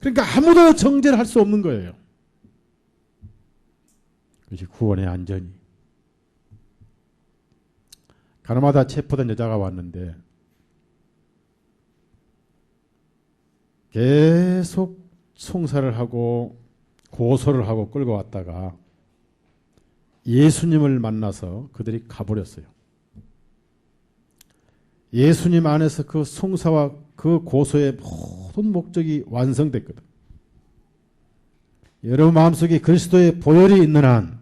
그러니까 아무도 정죄를 할 수 없는 거예요. 그것이 구원의 안전이. 가나마다 체포된 여자가 왔는데 계속 송사를 하고 고소를 하고 끌고 왔다가 예수님을 만나서 그들이 가버렸어요. 예수님 안에서 그 송사와 그 그 고소의 모든 목적이 완성됐거든. 여러분 마음속에 그리스도의 보혈이 있는 한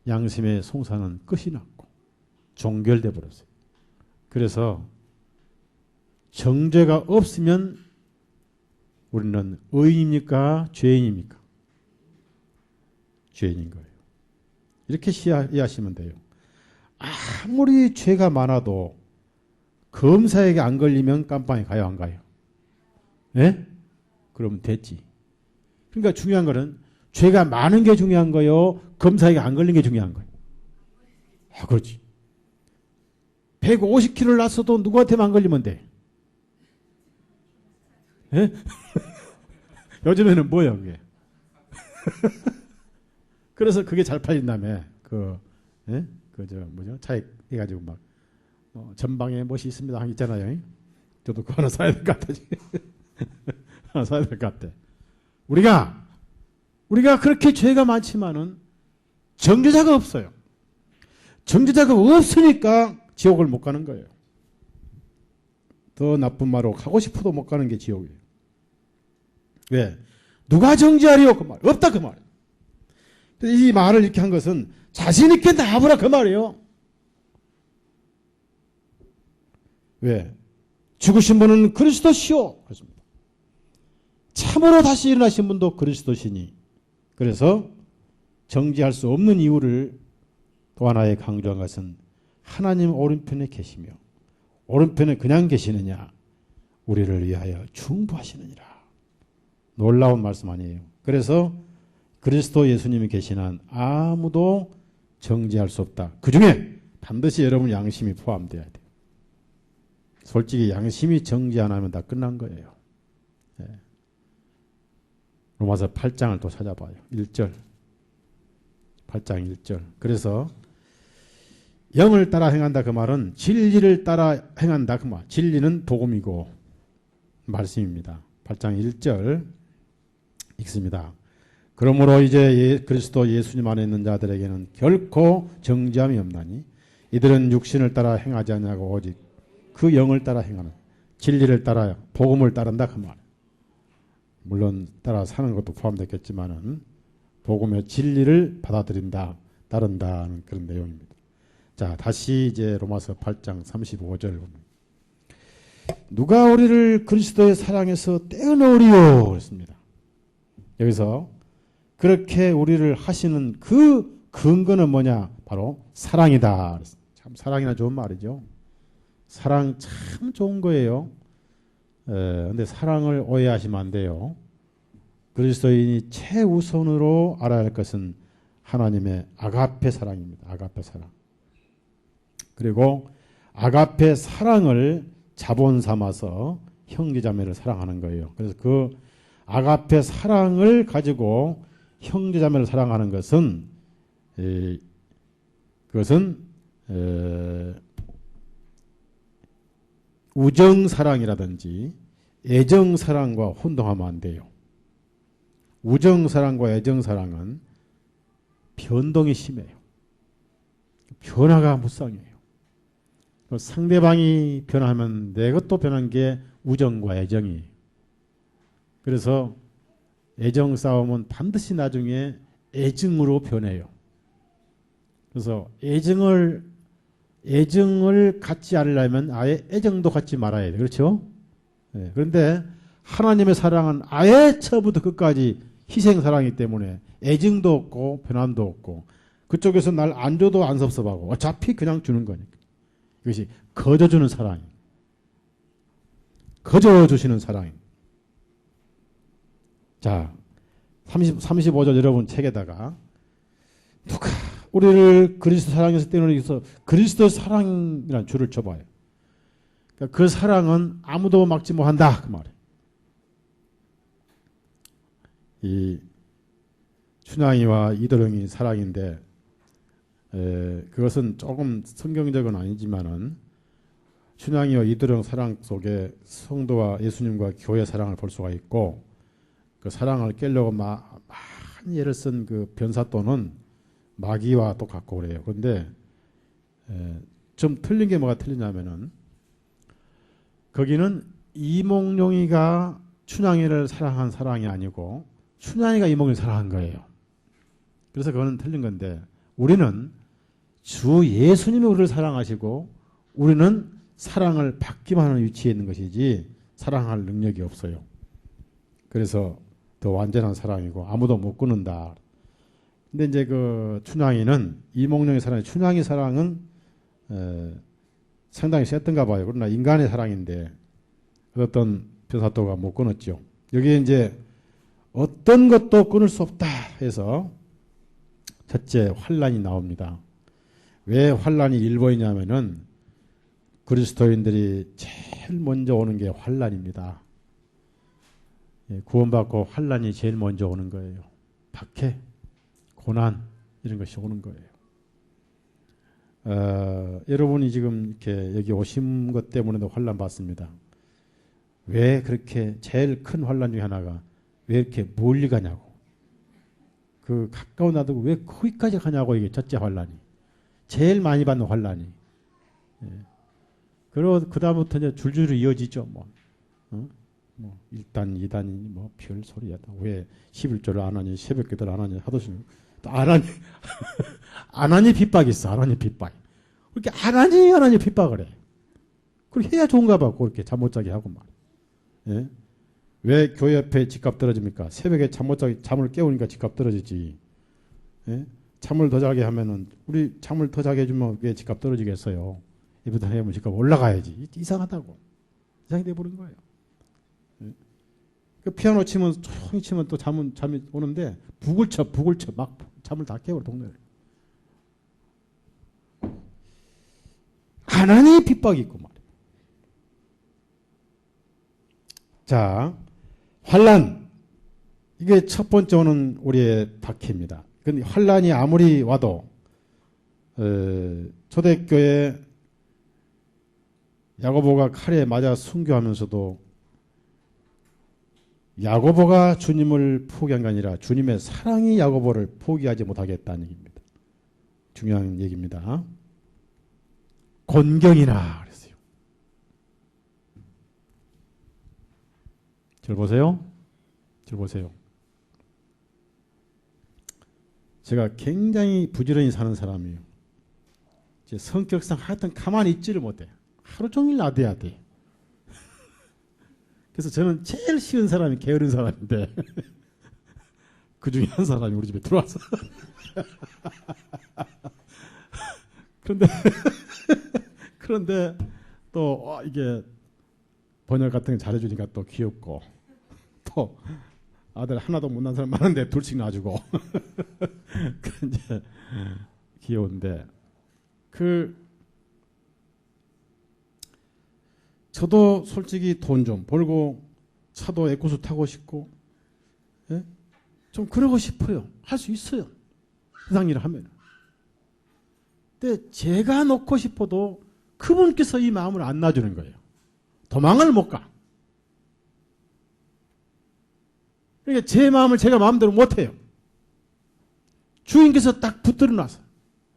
양심의 송사는 끝이 났고 종결돼 버렸어요. 그래서 정죄가 없으면 우리는 의인입니까? 죄인입니까? 죄인인 거예요. 이렇게 이해하시면 돼요. 아무리 죄가 많아도 검사에게 안 걸리면 깜빵에 가요, 안 가요? 예? 그럼 됐지. 그러니까 중요한 거는 죄가 많은 게 중요한 거요, 검사에게 안 걸린 게 중요한 거예요. 그렇지. 150kg를 났어도 누구한테만 안 걸리면 돼. 예? 요즘에는 뭐예요, 그게? 그래서 그게 잘 팔린다며. 예? 뭐죠? 차에 해가지고 막, 전방에 무엇이 있습니다. 한 있잖아요. 저도 그거 하나 사야 될 것 같아. 하나 사야 될 것 같아. 우리가 그렇게 죄가 많지만은 정죄자가 없어요. 정죄자가 없으니까 지옥을 못 가는 거예요. 더 나쁜 말로 가고 싶어도 못 가는 게 지옥이에요. 왜? 누가 정죄하리요? 그 말. 없다 그 말. 이 말을 이렇게 한 것은 자신 있게 나와보라 그 말이에요. 왜? 죽으신 분은 그리스도시오. 그렇습니다. 참으로 다시 일어나신 분도 그리스도시니. 그래서 정죄할 수 없는 이유를 또 하나에 강조한 것은 하나님 오른편에 계시며, 오른편에 그냥 계시느냐, 우리를 위하여 중보하시느니라. 놀라운 말씀 아니에요. 그래서 그리스도 예수님이 계신 한 아무도 정죄할 수 없다. 그 중에 반드시 여러분 양심이 포함되어야 돼요. 솔직히 양심이 정죄 안 하면 다 끝난 거예요. 네. 로마서 8장을 또 찾아봐요. 1절. 8장 1절. 그래서 영을 따라 행한다 그 말은 진리를 따라 행한다 그 말. 진리는 복음이고 말씀입니다. 8장 1절 읽습니다. 그러므로 이제 그리스도 예수님 안에 있는 자들에게는 결코 정죄함이 없나니 이들은 육신을 따라 행하지 않냐고 오직 그 영을 따라 행하는, 진리를 따라 복음을 따른다 그 말. 물론 따라 사는 것도 포함됐겠지만은 복음의 진리를 받아들인다, 따른다는 그런 내용입니다. 자, 다시 이제 로마서 8장 35절 보면 누가 우리를 그리스도의 사랑에서 떼어놓으리요 그랬습니다. 여기서 그렇게 우리를 하시는 그 근거는 뭐냐? 바로 사랑이다. 참 사랑이나 좋은 말이죠. 사랑 참 좋은 거예요. 근데 사랑을 오해하시면 안 돼요. 그리스도인이 최우선으로 알아야 할 것은 하나님의 아가페 사랑입니다. 아가페 사랑. 그리고 아가페 사랑을 자본 삼아서 형제자매를 사랑하는 거예요. 그래서 그 아가페 사랑을 가지고 형제자매를 사랑하는 것은 그것은 우정사랑이라든지 애정사랑과 혼동하면 안 돼요. 우정사랑과 애정사랑은 변동이 심해요. 변화가 무쌍해요. 상대방이 변하면 내 것도 변한 게 우정과 애정이에요. 그래서 애정 싸움은 반드시 나중에 애증으로 변해요. 그래서 애정을 갖지 않으려면 아예 애정도 갖지 말아야 돼요. 그렇죠? 네. 그런데 하나님의 사랑은 아예 처음부터 끝까지 희생사랑이기 때문에 애증도 없고 변함도 없고 그쪽에서 날 안 줘도 안 섭섭하고 어차피 그냥 주는 거니까. 이것이 거저주는 사랑이에요. 거저주시는 사랑입니다. 자, 35절 여러분 책에다가 누가 우리를 그리스도 사랑에서 떼어놓기 위해서 그리스도 사랑이라는 줄을 쳐봐요. 그러니까 그 사랑은 아무도 막지 못한다 그 말이에요. 이 춘향이와 이도령이 사랑인데 그것은 조금 성경적은 아니지만은 춘향이와 이도령 사랑 속에 성도와 예수님과 교회 사랑을 볼 수가 있고 그 사랑을 깨려고 많이 애를 쓴 그 변사또는 마귀와 똑같고 그래요. 그런데 좀 틀린 게 뭐가 틀리냐면은 거기는 이몽룡이가 춘향이를 사랑한 사랑이 아니고 춘향이가 이몽룡을 사랑한 거예요. 그래서 그거는 틀린 건데 우리는 주 예수님이 우리를 사랑하시고 우리는 사랑을 받기만 하는 위치에 있는 것이지 사랑할 능력이 없어요. 그래서 더 완전한 사랑이고 아무도 못 끊는다. 근데 이제 그 춘향이는 이몽룡의 사랑이 춘향이 사랑은 상당히 셌던가 봐요. 그러나 인간의 사랑인데 어떤 변사또가 못 끊었죠. 여기에 이제 어떤 것도 끊을 수 없다 해서 첫째 환란이 나옵니다. 왜 환란이 일본이냐면은 그리스도인들이 제일 먼저 오는 게 환란입니다. 구원받고 환란이 제일 먼저 오는 거예요. 박해, 고난 이런 것이 오는 거예요. 여러분이 지금 이렇게 여기 오신 것 때문에도 환란 받습니다. 왜 그렇게 제일 큰 환란 중에 하나가 왜 이렇게 멀리 가냐고. 그 가까운 나두고 왜 거기까지 가냐고. 이게 첫째 환란이. 제일 많이 받는 환란이. 그리고 그 다음부터 이제 줄줄이 이어지죠. 뭐 1단, 2단이 뭐 별 소리야. 왜 11조를 안 하니, 새벽기도를 안 하니 하도록 또 안 하니 안 하니 핍박이 있어. 안 하니 핍박. 그렇게 안 하니 핍박을 해. 그렇게 해야 좋은가 봐. 그렇게 잠 못 자게 하고 말. 예? 왜 교회 옆에 집값 떨어집니까? 새벽에 잠 못 자게 잠을 깨우니까 집값 떨어지지. 예? 잠을 더 자게 하면은 우리 잠을 더 자게 해주면 왜 집값 떨어지겠어요? 이부터 해면 집값 올라가야지. 이상하다고. 이상이 돼버린 거예요. 예? 그 피아노 치면 조용히 치면 또 잠이 오는데 북을 쳐 막 잠을 다 깨워 동네를. 가난이 핍박이 있고 말이에요. 자, 환란. 이게 첫 번째 오는 우리의 박해입니다. 근데 환란이 아무리 와도 초대교회 야고보가 칼에 맞아 순교하면서도 야고보가 주님을 포기한 게 아니라 주님의 사랑이 야고보를 포기하지 못하겠다는 얘기입니다. 중요한 얘기입니다. 곤경이나 그랬어요. 절 보세요. 절 보세요. 제가 굉장히 부지런히 사는 사람이에요. 제 성격상 하여튼 가만히 있지를 못해. 하루 종일 나대야 돼. 그래서 저는 제일 쉬운 사람이 게으른 사람인데 그 중에 한 사람이 우리 집에 들어와서 그런데 또 이게 번역 같은 거 잘해주니까 또 귀엽고 또 아들 하나도 못난 사람 많은데 둘씩 놔주고 그 이제 귀여운데 저도 솔직히 돈 좀 벌고 차도 에코스 타고 싶고 예? 좀 그러고 싶어요. 할 수 있어요. 세상 일을 하면. 근데 제가 놓고 싶어도 그분께서 이 마음을 안 놔주는 거예요. 도망을 못 가. 그러니까 제 마음을 제가 마음대로 못 해요. 주인께서 딱 붙들어 놔서.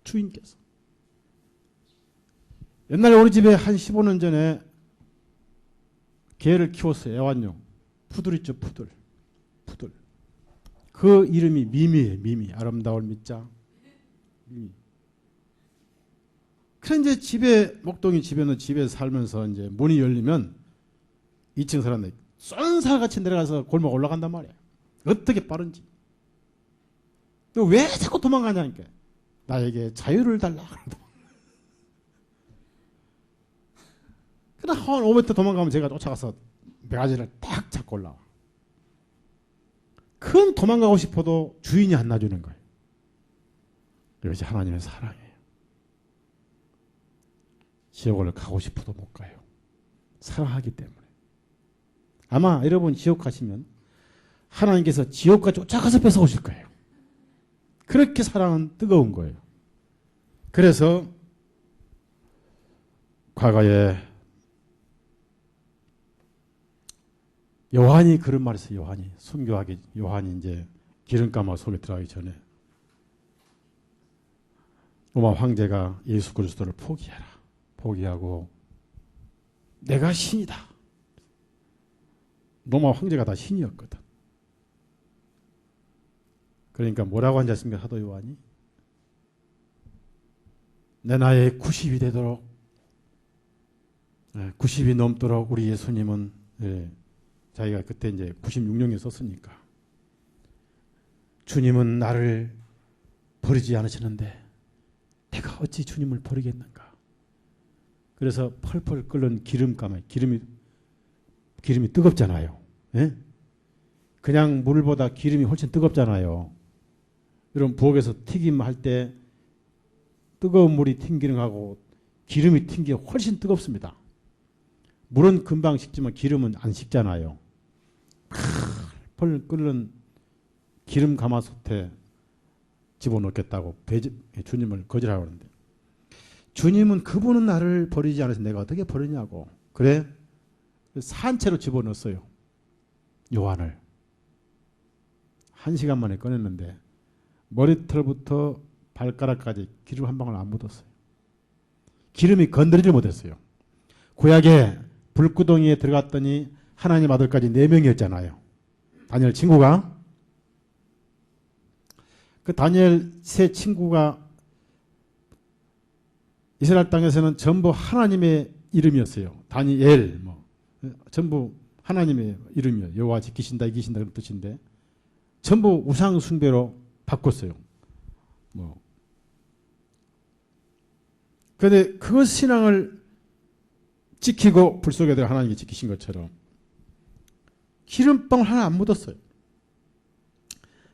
주인께서. 옛날에 우리 집에 한 15년 전에 개를 키웠어요. 애완용. 푸들 있죠. 푸들. 그 이름이 미미예요. 미미. 아름다울 미자. 미미. 그래 이제 집에 목동이 집에 살면서 이제 문이 열리면 2층 사람들 쏜살같이 내려가서 골목 올라간단 말이야. 어떻게 빠른지. 왜 자꾸 도망가냐니까. 나에게 자유를 달라. 그러다 한 5m 도망가면 제가 쫓아가서 매가지를 딱 잡고 올라와. 큰 도망가고 싶어도 주인이 안 놔주는 거예요. 이것이 하나님의 사랑이에요. 지옥을 가고 싶어도 못 가요. 사랑하기 때문에. 아마 여러분 지옥 가시면 하나님께서 지옥까지 쫓아가서 뺏어오실 거예요. 그렇게 사랑은 뜨거운 거예요. 그래서 과거에 요한이 그런 말 했어요. 요한이 이제 기름감아 속에 들어가기 전에 로마 황제가 예수 그리스도를 포기하고 내가 신이다. 로마 황제가 다 신이었거든. 그러니까 뭐라고 앉았습니까? 사도 요한이 내 나이에 90이 되도록 90이 넘도록 우리 예수님은 자기가 그때 이제 96년에 썼으니까 주님은 나를 버리지 않으시는데 내가 어찌 주님을 버리겠는가. 그래서 펄펄 끓는 기름감에 기름이 뜨겁잖아요. 예? 그냥 물보다 기름이 훨씬 뜨겁잖아요. 여러분 부엌에서 튀김할 때 뜨거운 물이 튕기는하고 기름이 튕기가 훨씬 뜨겁습니다. 물은 금방 식지만 기름은 안 식잖아요. 펄펄 끓는 기름 가마솥에 집어넣겠다고 주님을 거절하고 하는데 주님은 그분은 나를 버리지 않으셔 내가 어떻게 버리냐고. 그래 산채로 집어넣었어요. 요한을 1시간 만에 꺼냈는데 머리털부터 발가락까지 기름 한 방울 안 묻었어요. 기름이 건드리지 못했어요. 구약에 불구덩이에 들어갔더니 하나님 아들까지 4명이었잖아요. 다니엘 친구가. 그 다니엘 세 친구가 이스라엘 땅에서는 전부 하나님의 이름이었어요. 다니엘 전부 하나님의 이름이에요. 여호와 지키신다 이기신다 그런 뜻인데 전부 우상 숭배로 바꿨어요. 그런데 그 신앙을 지키고 불 속에 들어 하나님이 지키신 것처럼 기름방울 하나 안 묻었어요.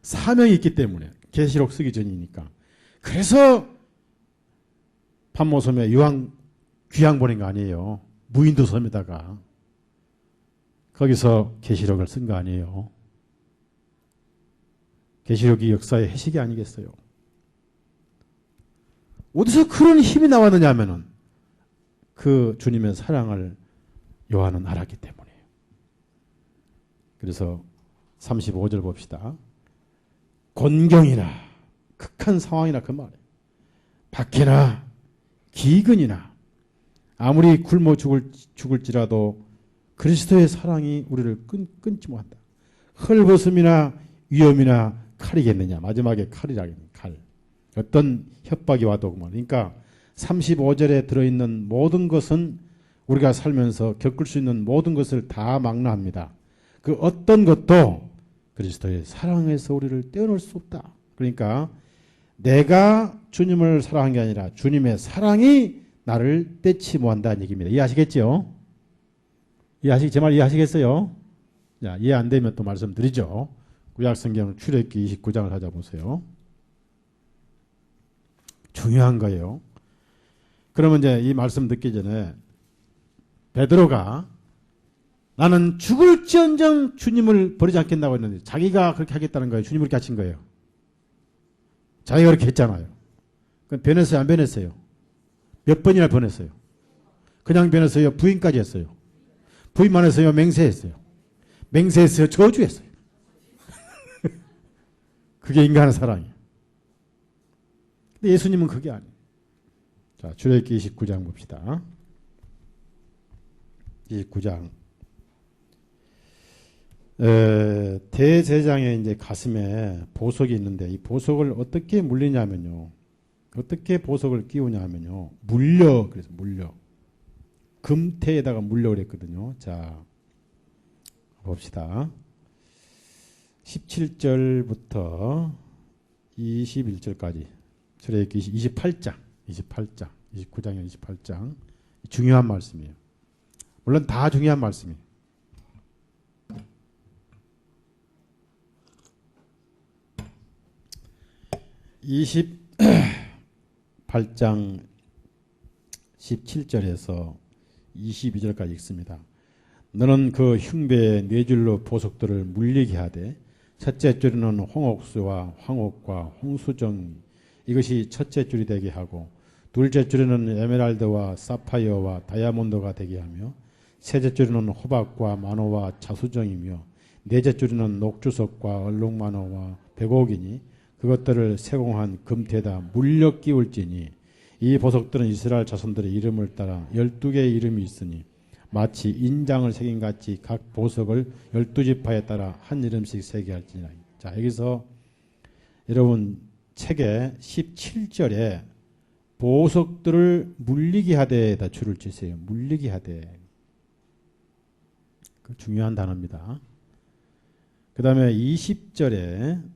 사명이 있기 때문에 계시록 쓰기 전이니까. 그래서 판모섬에 귀양 보낸 거 아니에요. 무인도 섬에다가 거기서 계시록을 쓴 거 아니에요. 계시록이 역사의 해식이 아니겠어요. 어디서 그런 힘이 나왔느냐 하면은 그 주님의 사랑을 요한은 알았기 때문이에요. 그래서 35절 봅시다. 곤경이나 극한 상황이나 그 말이에요. 박해나 기근이나 아무리 굶어 죽을지라도 그리스도의 사랑이 우리를 끊지 못한다. 헐벗음이나 위험이나 칼이겠느냐. 마지막에 칼이라겠네. 칼. 어떤 협박이 와도 그러니까 35절에 들어있는 모든 것은 우리가 살면서 겪을 수 있는 모든 것을 다 망라합니다. 그 어떤 것도 그리스도의 사랑에서 우리를 떼어놓을 수 없다. 그러니까 내가 주님을 사랑한 게 아니라 주님의 사랑이 나를 떼지 못한다는 얘기입니다. 이해하시겠죠? 제 말 이해하시겠어요? 자, 이해 안 되면 또 말씀드리죠. 구약성경 출애굽기 29장을 찾아보세요. 중요한 거예요. 그러면 이제 이 말씀 듣기 전에 베드로가 나는 죽을지언정 주님을 버리지 않겠다고 했는데 자기가 그렇게 하겠다는 거예요. 주님을 그렇게 하신 거예요. 자기가 그렇게 했잖아요. 그럼 변했어요? 안 변했어요? 몇 번이나 변했어요? 그냥 변했어요? 부인까지 했어요? 부인만 했어요? 맹세했어요? 맹세했어요? 저주했어요? 그게 인간의 사랑이에요. 근데 예수님은 그게 아니에요. 자, 출애굽기 29장 봅시다. 29장. 대제장의 이제 가슴에 보석이 있는데 이 보석을 어떻게 물리냐면요. 어떻게 보석을 끼우냐면요. 그래서 물려. 금태에다가 물려 그랬거든요. 자, 봅시다. 17절부터 21절까지. 출애굽기 28장. 29장에 28장. 중요한 말씀이에요. 물론 다 중요한 말씀이에요. 28장 17절에서 22절까지 읽습니다. 너는 그 흉배의 네 줄로 보석들을 물리게 하되 첫째 줄에는 홍옥수와 황옥과 홍수정 이것이 첫째 줄이 되게 하고 둘째 줄에는 에메랄드와 사파이어와 다이아몬드가 되게 하며 셋째 줄에는 호박과 만호와 자수정이며 넷째 줄에는 녹주석과 얼룩만호와 백옥이니 그것들을 세공한 금태에다 물려 끼울지니 이 보석들은 이스라엘 자손들의 이름을 따라 12개의 이름이 있으니 마치 인장을 새긴 같이 각 보석을 12지파에 따라 한 이름씩 새게 할지니라. 자, 여기서 여러분 책의 17절에 보석들을 물리게 하되에다 줄을 치세요. 물리게 하되. 그 중요한 단어입니다. 그 다음에 20절에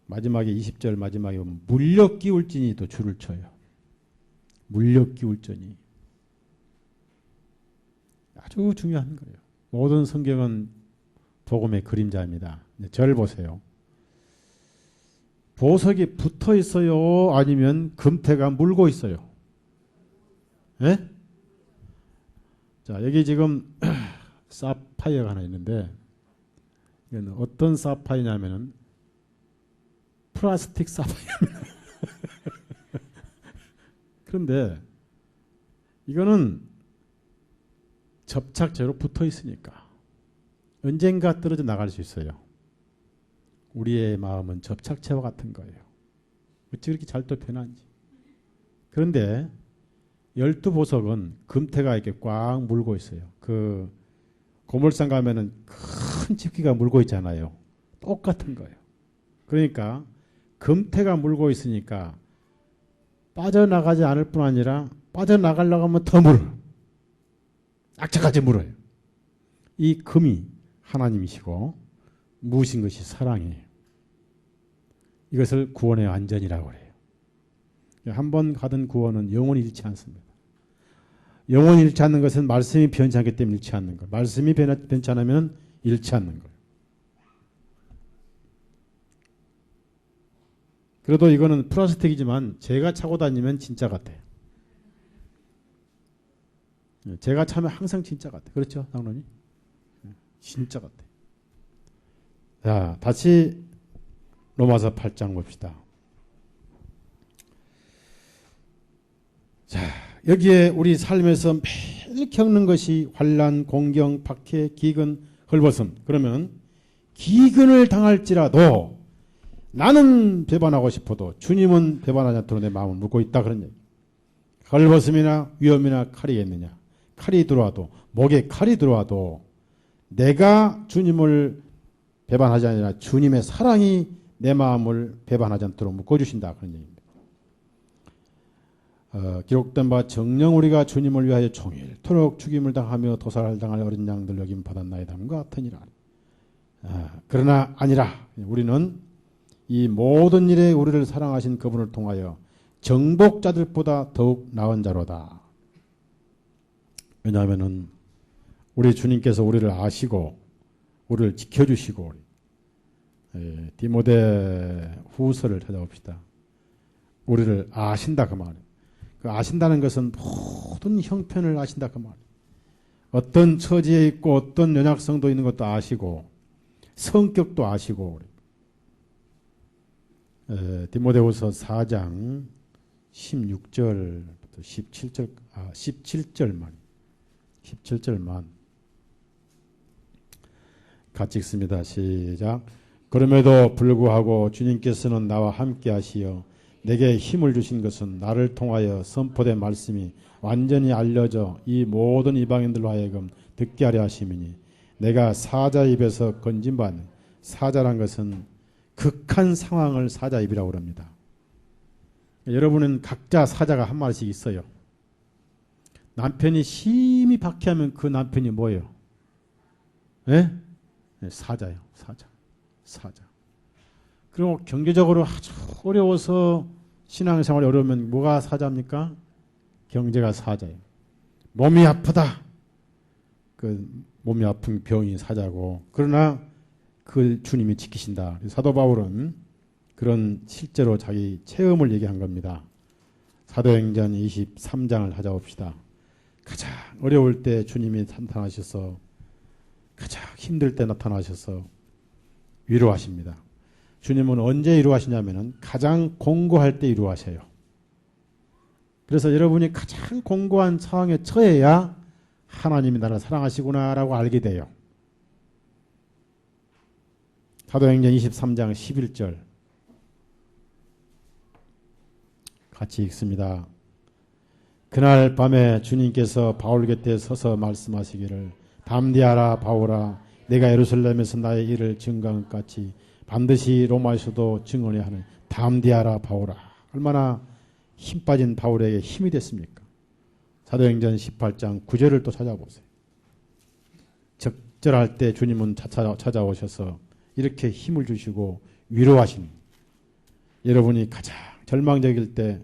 마지막에 20절 마지막에 보면 물력 끼울지니 또 줄을 쳐요. 물력 끼울지니. 아주 중요한 거예요. 모든 성경은 복음의 그림자입니다. 절 보세요. 보석이 붙어 있어요? 아니면 금태가 물고 있어요? 예? 자, 여기 지금 사파이어가 하나 있는데 이건 어떤 사파이냐면은 플라스틱 사파이어입니다. 그런데 이거는 접착제로 붙어 있으니까 언젠가 떨어져 나갈 수 있어요. 우리의 마음은 접착제와 같은 거예요. 어찌 그렇게 잘 또 편한지. 그런데 12보석은 금태가 이렇게 꽉 물고 있어요. 그 고물상 가면은 큰 집기가 물고 있잖아요. 똑같은 거예요. 그러니까 금태가 물고 있으니까 빠져나가지 않을 뿐 아니라 빠져나가려고 하면 더 물어요. 악착같이 물어요. 이 금이 하나님이시고 무신 것이 사랑이에요. 이것을 구원의 완전이라고 해요. 한번 받은 구원은 영원히 잃지 않습니다. 영원히 잃지 않는 것은 말씀이 변치 않기 때문에 잃지 않는 것. 말씀이 변치 않으면 잃지 않는 거예요. 그래도 이거는 플라스틱이지만 제가 차고 다니면 진짜 같아요. 제가 차면 항상 진짜 같아요. 그렇죠, 장로님? 진짜 같아요. 자, 다시 로마서 8장 봅시다. 자, 여기에 우리 삶에서 매일 겪는 것이 환난, 공경, 박해, 기근, 헐벗음. 그러면 기근을 당할지라도 나는 배반하고 싶어도 주님은 배반하지 않도록 내 마음을 묻고 있다. 그런 얘기. 헐벗음이나 위험이나 칼이겠느냐. 칼이 들어와도, 목에 칼이 들어와도 내가 주님을 배반하지 아니라 주님의 사랑이 내 마음을 배반하지 않도록 묶어주신다. 그런 얘기입니다. 기록된 바 정녕 우리가 주님을 위하여 종일토록 죽임을 당하며 도살을 당할 어린 양들 여김 받았나이다. 함과 같으니라. 그러나 아니라 우리는 이 모든 일에 우리를 사랑하신 그분을 통하여 정복자들보다 더욱 나은 자로다. 왜냐하면 우리 주님께서 우리를 아시고 우리를 지켜주시고 디모데 후서를 찾아봅시다. 우리를 아신다 그 말이에요. 그 아신다는 것은 모든 형편을 아신다 그 말이에요. 어떤 처지에 있고 어떤 연약성도 있는 것도 아시고 성격도 아시고. 디모데후서 4장 16절부터 17절만 17절만 같이 읽습니다. 시작. 그럼에도 불구하고 주님께서는 나와 함께 하시어 내게 힘을 주신 것은 나를 통하여 선포된 말씀이 완전히 알려져 이 모든 이방인들로 하여금 듣게 하려 하심이니 내가 사자 입에서 건진받는 사자란 것은 극한 상황을 사자 입이라고 합니다. 여러분은 각자 사자가 한 마리씩 있어요. 남편이 심히 박해하면 그 남편이 뭐예요? 네? 사자예요. 사자. 그리고 경제적으로 아주 어려워서 신앙생활이 어려우면 뭐가 사자입니까? 경제가 사자예요. 몸이 아프다. 그 몸이 아픈 병이 사자고. 그러나 그 주님이 지키신다. 사도 바울은 그런 실제로 자기 체험을 얘기한 겁니다. 사도행전 23장을 찾아봅시다. 가장 어려울 때 주님이 나타나셔서 가장 힘들 때 나타나셔서 위로하십니다. 주님은 언제 위로하시냐면 가장 공고할 때 위로하셔요. 그래서 여러분이 가장 공고한 상황에 처해야 하나님이 나를 사랑하시구나라고 알게 돼요. 사도행전 23장 11절 같이 읽습니다. 그날 밤에 주님께서 바울 곁에 서서 말씀하시기를 담대하라 바울아 내가 예루살렘에서 나의 일을 증거한 것 같이 반드시 로마에서도 증언해야 하는 담대하라 바울아. 얼마나 힘 빠진 바울에게 힘이 됐습니까? 사도행전 18장 9절을 또 찾아보세요. 적절할 때 주님은 찾아오셔서 이렇게 힘을 주시고 위로하시는, 여러분이 가장 절망적일 때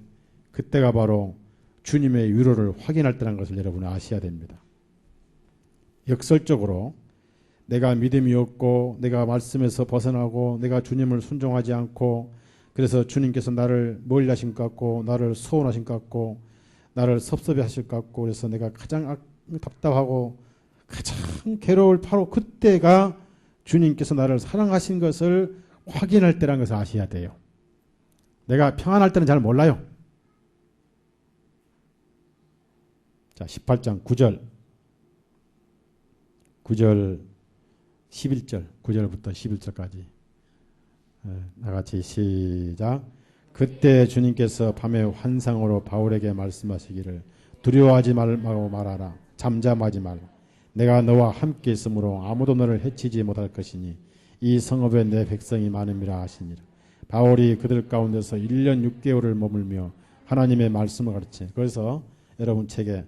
그때가 바로 주님의 위로를 확인할 때라는 것을 여러분은 아셔야 됩니다. 역설적으로 내가 믿음이 없고 내가 말씀에서 벗어나고 내가 주님을 순종하지 않고 그래서 주님께서 나를 멀리 하신 것 같고 나를 소원하신 것 같고 나를 섭섭해 하실 것 같고 그래서 내가 가장 답답하고 가장 괴로울 바로 그때가 주님께서 나를 사랑하신 것을 확인할 때라는 것을 아셔야 돼요. 내가 평안할 때는 잘 몰라요. 자, 18장 9절 11절 9절부터 11절까지 나같이 시작. 그때 주님께서 밤의 환상으로 바울에게 말씀하시기를 두려워하지 말고 말하라. 잠잠하지 말라. 내가 너와 함께 있으므로 아무도 너를 해치지 못할 것이니 이 성읍에 내 백성이 많음이라 하시니라. 바울이 그들 가운데서 1년 6개월을 머물며 하나님의 말씀을 가르치니, 그래서 여러분 책에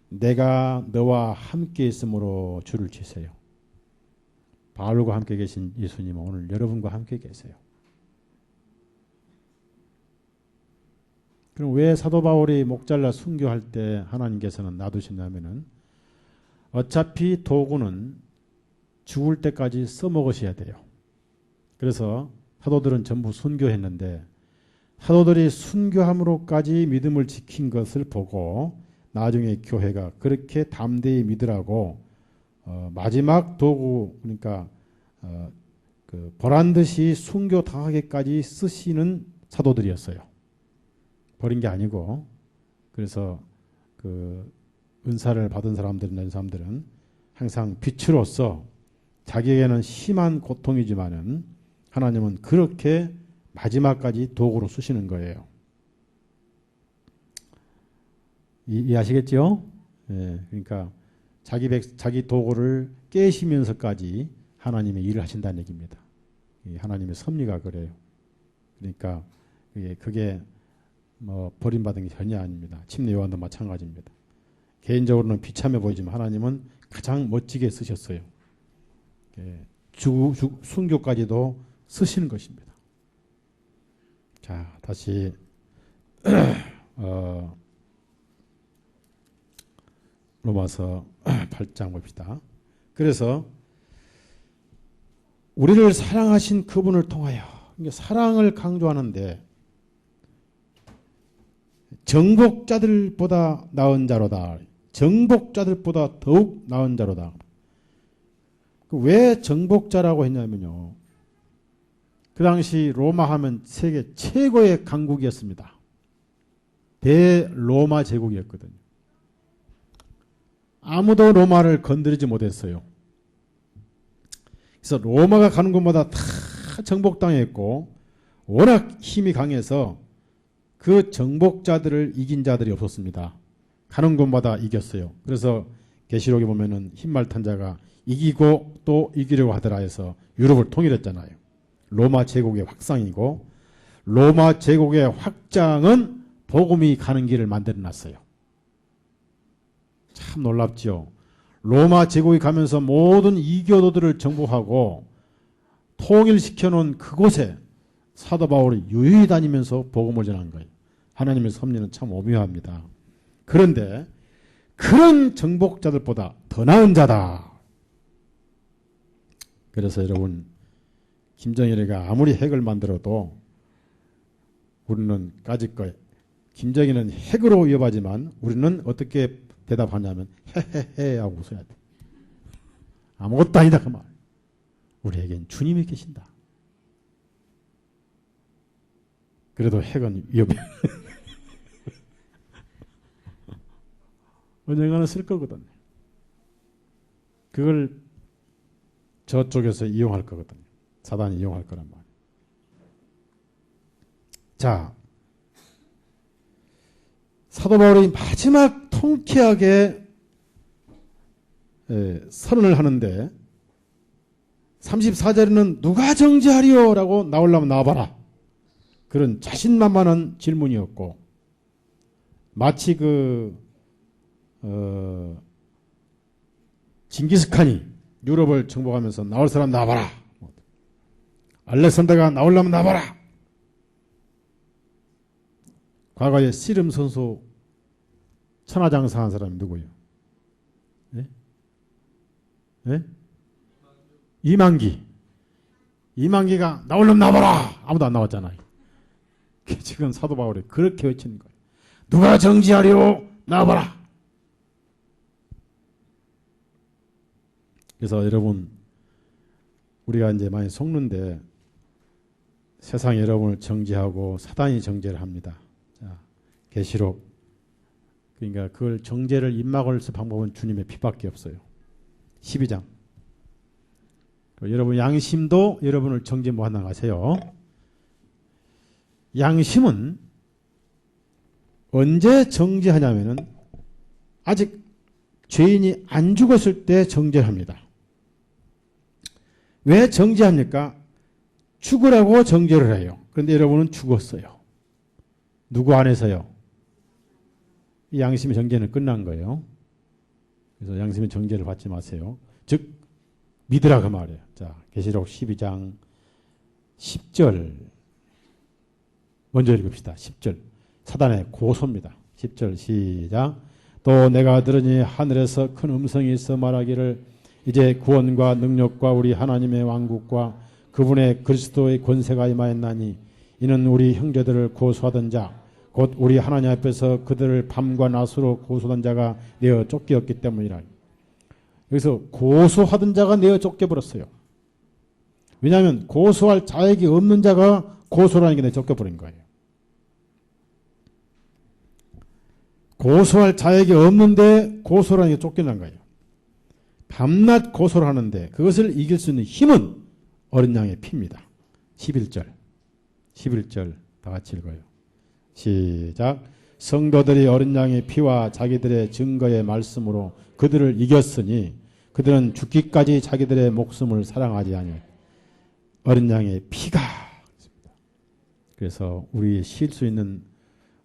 내가 너와 함께 있으므로 줄을 치세요. 바울과 함께 계신 예수님은 오늘 여러분과 함께 계세요. 그럼 왜 사도 바울이 목잘라 순교할 때 하나님께서는 놔두신다면은 어차피 도구는 죽을 때까지 써먹으셔야 돼요. 그래서 사도들은 전부 순교했는데 사도들이 순교함으로까지 믿음을 지킨 것을 보고 나중에 교회가 그렇게 담대히 믿으라고 마지막 도구, 그러니까 보란듯이 순교 당하게까지 쓰시는 사도들이었어요. 버린 게 아니고. 그래서 그 은사를 받은 사람들은 항상 빛으로서 자기에게는 심한 고통이지만은 하나님은 그렇게 마지막까지 도구로 쓰시는 거예요. 이해하시겠죠? 예, 그러니까 자기 도구를 깨시면서까지 하나님의 일을 하신다는 얘기입니다. 하나님의 섭리가 그래요. 그러니까 그게 뭐 버림받은 게 전혀 아닙니다. 침례 요한도 마찬가지입니다. 개인적으로는 비참해 보이지만 하나님은 가장 멋지게 쓰셨어요. 순교까지도 쓰시는 것입니다. 자, 다시 로마서 8장 봅시다. 그래서 우리를 사랑하신 그분을 통하여, 사랑을 강조하는데 정복자들보다 나은 자로다. 정복자들보다 더욱 나은 자로다. 왜 정복자라고 했냐면요, 그 당시 로마 하면 세계 최고의 강국이었습니다. 대로마 제국이었거든요. 아무도 로마를 건드리지 못했어요. 그래서 로마가 가는 곳마다 다 정복당했고 워낙 힘이 강해서 그 정복자들을 이긴 자들이 없었습니다. 가는 곳마다 이겼어요. 그래서 계시록에 보면은 흰말 탄 자가 이기고 또 이기려고 하더라 해서 유럽을 통일했잖아요. 로마 제국의 확장이고 로마 제국의 확장은 복음이 가는 길을 만들어놨어요. 참 놀랍죠. 로마 제국이 가면서 모든 이교도들을 정복하고 통일시켜 놓은 그곳에 사도 바울이 유유히 다니면서 복음을 전한 거예요. 하나님의 섭리는 참 오묘합니다. 그런데 그런 정복자들보다 더 나은 자다. 그래서 여러분, 김정일이가 아무리 핵을 만들어도 우리는 까짓 거예요. 김정일은 핵으로 위협하지만 우리는 어떻게 대답하냐면 헤헤헤 하고 웃어야 돼. 아무것도 아니다 그 말. 우리에겐 주님이 계신다. 그래도 핵은 위협해. 언젠가는 쓸 거거든요. 그걸 저쪽에서 이용할 거거든요. 사단이 이용할 거란 말이에요. 자, 사도 바울이 마지막 통쾌하게 선언을 하는데 34절에는 누가 정죄하리요? 라고 나오려면 나와봐라. 그런 자신만만한 질문이었고 마치 징기스칸이 유럽을 정복하면서 나올 사람 나와봐라. 알렉산더가 나오려면 나와봐라. 과거에 씨름 선수 천하장사한 사람이 누구예요? 예? 예? 이만기가 나오려면 나와봐라. 아무도 안 나왔잖아요. 지금 사도 바울이 그렇게 외치는 거예요. 누가 정지하리요? 나와봐라. 그래서 여러분 우리가 이제 많이 속는데 세상이 여러분을 정죄하고 사단이 정죄를 합니다. 자, 계시록 그러니까 그걸 정죄를 입막을 쓸 방법은 주님의 피밖에 없어요. 12장. 여러분 양심도 여러분을 정죄 못 나가세요. 양심은 언제 정죄하냐면은 아직 죄인이 안 죽었을 때 정죄합니다. 왜 정죄합니까? 죽으라고 정죄를 해요. 그런데 여러분은 죽었어요. 누구 안에서요? 이 양심의 정죄는 끝난 거예요. 그래서 양심의 정죄를 받지 마세요. 즉 믿으라 그 말이에요. 자, 계시록 12장 10절 먼저 읽읍시다. 10절 사단의 고소입니다. 10절 시작. 또 내가 들으니 하늘에서 큰 음성이 있어 말하기를 이제 구원과 능력과 우리 하나님의 왕국과 그분의 그리스도의 권세가 임하였나니 이는 우리 형제들을 고소하던 자 곧 우리 하나님 앞에서 그들을 밤과 낮으로 고소하던 자가 내어 쫓겼기 때문이라. 여기서 고소하던 자가 내어 쫓겨버렸어요. 왜냐하면 고소할 자격이 없는 자가 고소라는 게 내어 쫓겨버린 거예요. 고소할 자격이 없는데 고소라는 게 쫓겨난 거예요. 밤낮 고소를 하는데 그것을 이길 수 있는 힘은 어린 양의 피입니다. 11절 다 같이 읽어요. 시작. 성도들이 어린 양의 피와 자기들의 증거의 말씀으로 그들을 이겼으니 그들은 죽기까지 자기들의 목숨을 사랑하지 아니하니 어린 양의 피가. 그래서 우리 쉴 수 있는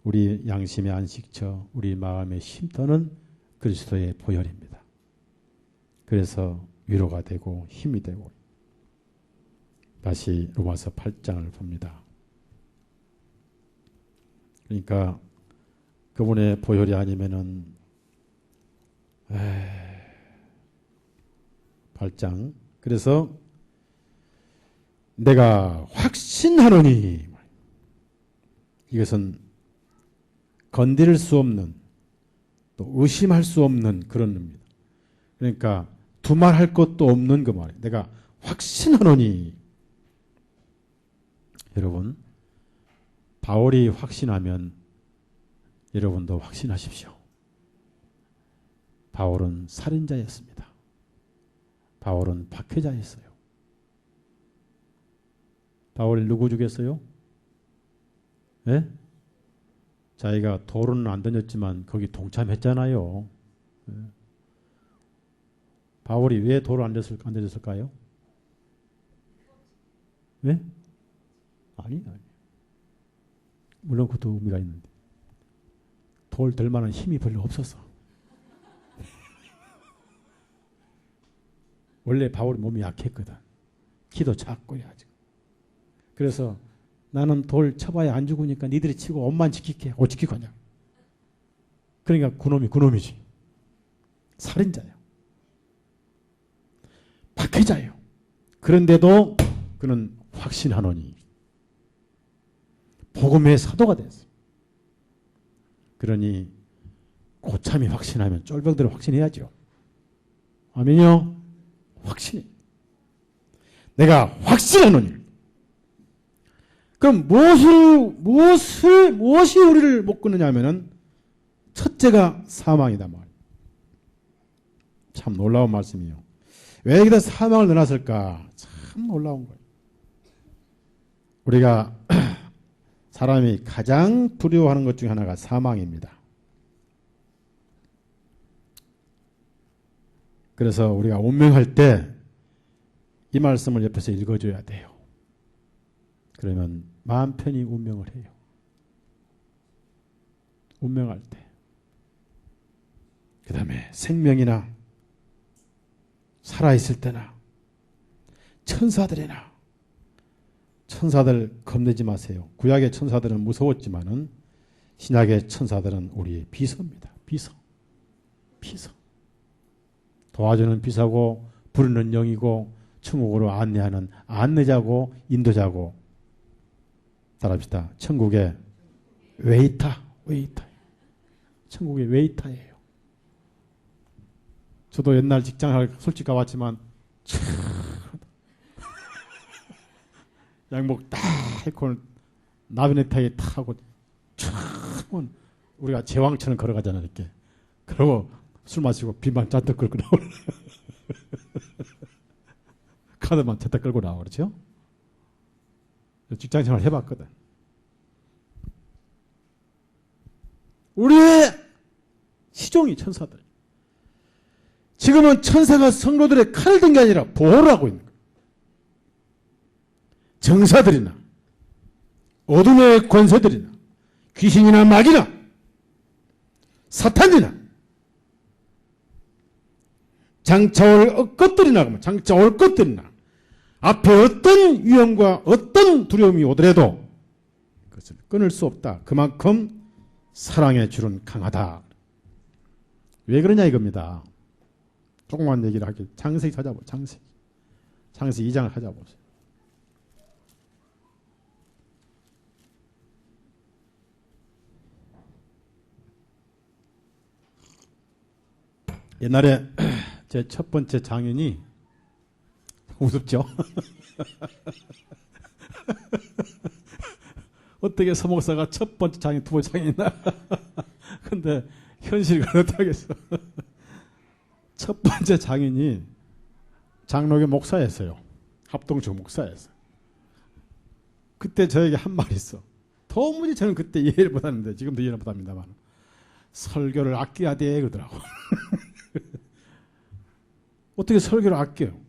우리 양심의 안식처, 우리 마음의 쉼터는 그리스도의 보혈입니다. 그래서 위로가 되고 힘이 되고. 다시 로마서 8장을 봅니다. 그러니까 그분의 보혈이 아니면은 8장. 그래서 내가 확신하노니 이것은 건드릴 수 없는 또 의심할 수 없는 그런 의미입니다. 그러니까 두말할 것도 없는 그 말이에요. 내가 확신하노니. 여러분 바울이 확신하면 여러분도 확신하십시오. 바울은 살인자였습니다. 바울은 박해자였어요. 바울이 누구 죽였어요? 예? 자기가 돌은 안 던졌지만 거기 동참했잖아요. 예. 바울이 왜 돌을 안 던졌을까요? 왜? 아니. 물론 그것도 의미가 있는데 돌 들 만한 힘이 별로 없었어. 원래 바울이 몸이 약했거든. 키도 작고 해가지고. 그래서 나는 돌 쳐봐야 안 죽으니까 니들이 치고 옷만 지킬게. 옷 지키고 하냐. 그러니까 그놈이지. 살인자예요. 박해자예요. 그런데도 그는 확신하노니 복음의 사도가 됐어요. 그러니 고참이 확신하면 쫄병들은 확신해야죠. 아멘요? 확신해. 내가 확신하노니. 그럼 무엇이 우리를 못 끊느냐 하면은 첫째가 사망이다 말이에요. 참 놀라운 말씀이에요. 왜 여기다 사망을 넣어놨을까? 참 놀라운 거예요. 우리가 사람이 가장 두려워하는 것 중에 하나가 사망입니다. 그래서 우리가 운명할 때 이 말씀을 옆에서 읽어줘야 돼요. 그러면 마음 편히 운명을 해요. 운명할 때. 그 다음에 생명이나 살아있을 때나 천사들이나 천사들 겁내지 마세요. 구약의 천사들은 무서웠지만은 신약의 천사들은 우리의 비서입니다. 비서. 도와주는 비서고 부르는 영이고 천국으로 안내하는 안내자고 인도자고. 따라합시다. 천국의 웨이터. 천국의 웨이터예요. 저도 옛날 직장을 솔직히 가봤지만 양복 딱 해고 나비넥타이 딱 하고 촥 우리가 제왕처럼 걸어가잖아요. 이렇게. 그러고 술 마시고 비만 잔뜩 끌고 나오고 카드만 잔뜩 끌고 나오고 그렇죠? 직장생활 해봤거든. 우리의 시종이 천사들. 지금은 천사가 성도들의 칼을 든 게 아니라 보호를 하고 있는 거예요. 정사들이나 어둠의 권세들이나 귀신이나 마귀나 사탄이나 장차올 것들이나 앞에 어떤 위험과 어떤 두려움이 오더라도 그것을 끊을 수 없다. 그만큼 사랑의 줄은 강하다. 왜 그러냐 이겁니다. 조금만 얘기를 하길. 창세기 찾아보세요. 창세기 2장을 찾아보세요. 옛날에 제 첫 번째 장인이 우습죠? 어떻게 서목사가 첫 번째 장인, 두 번째 장인 있나? 근데 현실이 그렇다겠어. 첫 번째 장인이 장로교 목사였어요. 합동주 목사였어요. 그때 저에게 한 말이 있어. 도무지 저는 그때 이해를 못하는데 지금도 이해를 못합니다만 설교를 아껴야 돼 그러더라고. 어떻게 설교를 아껴요?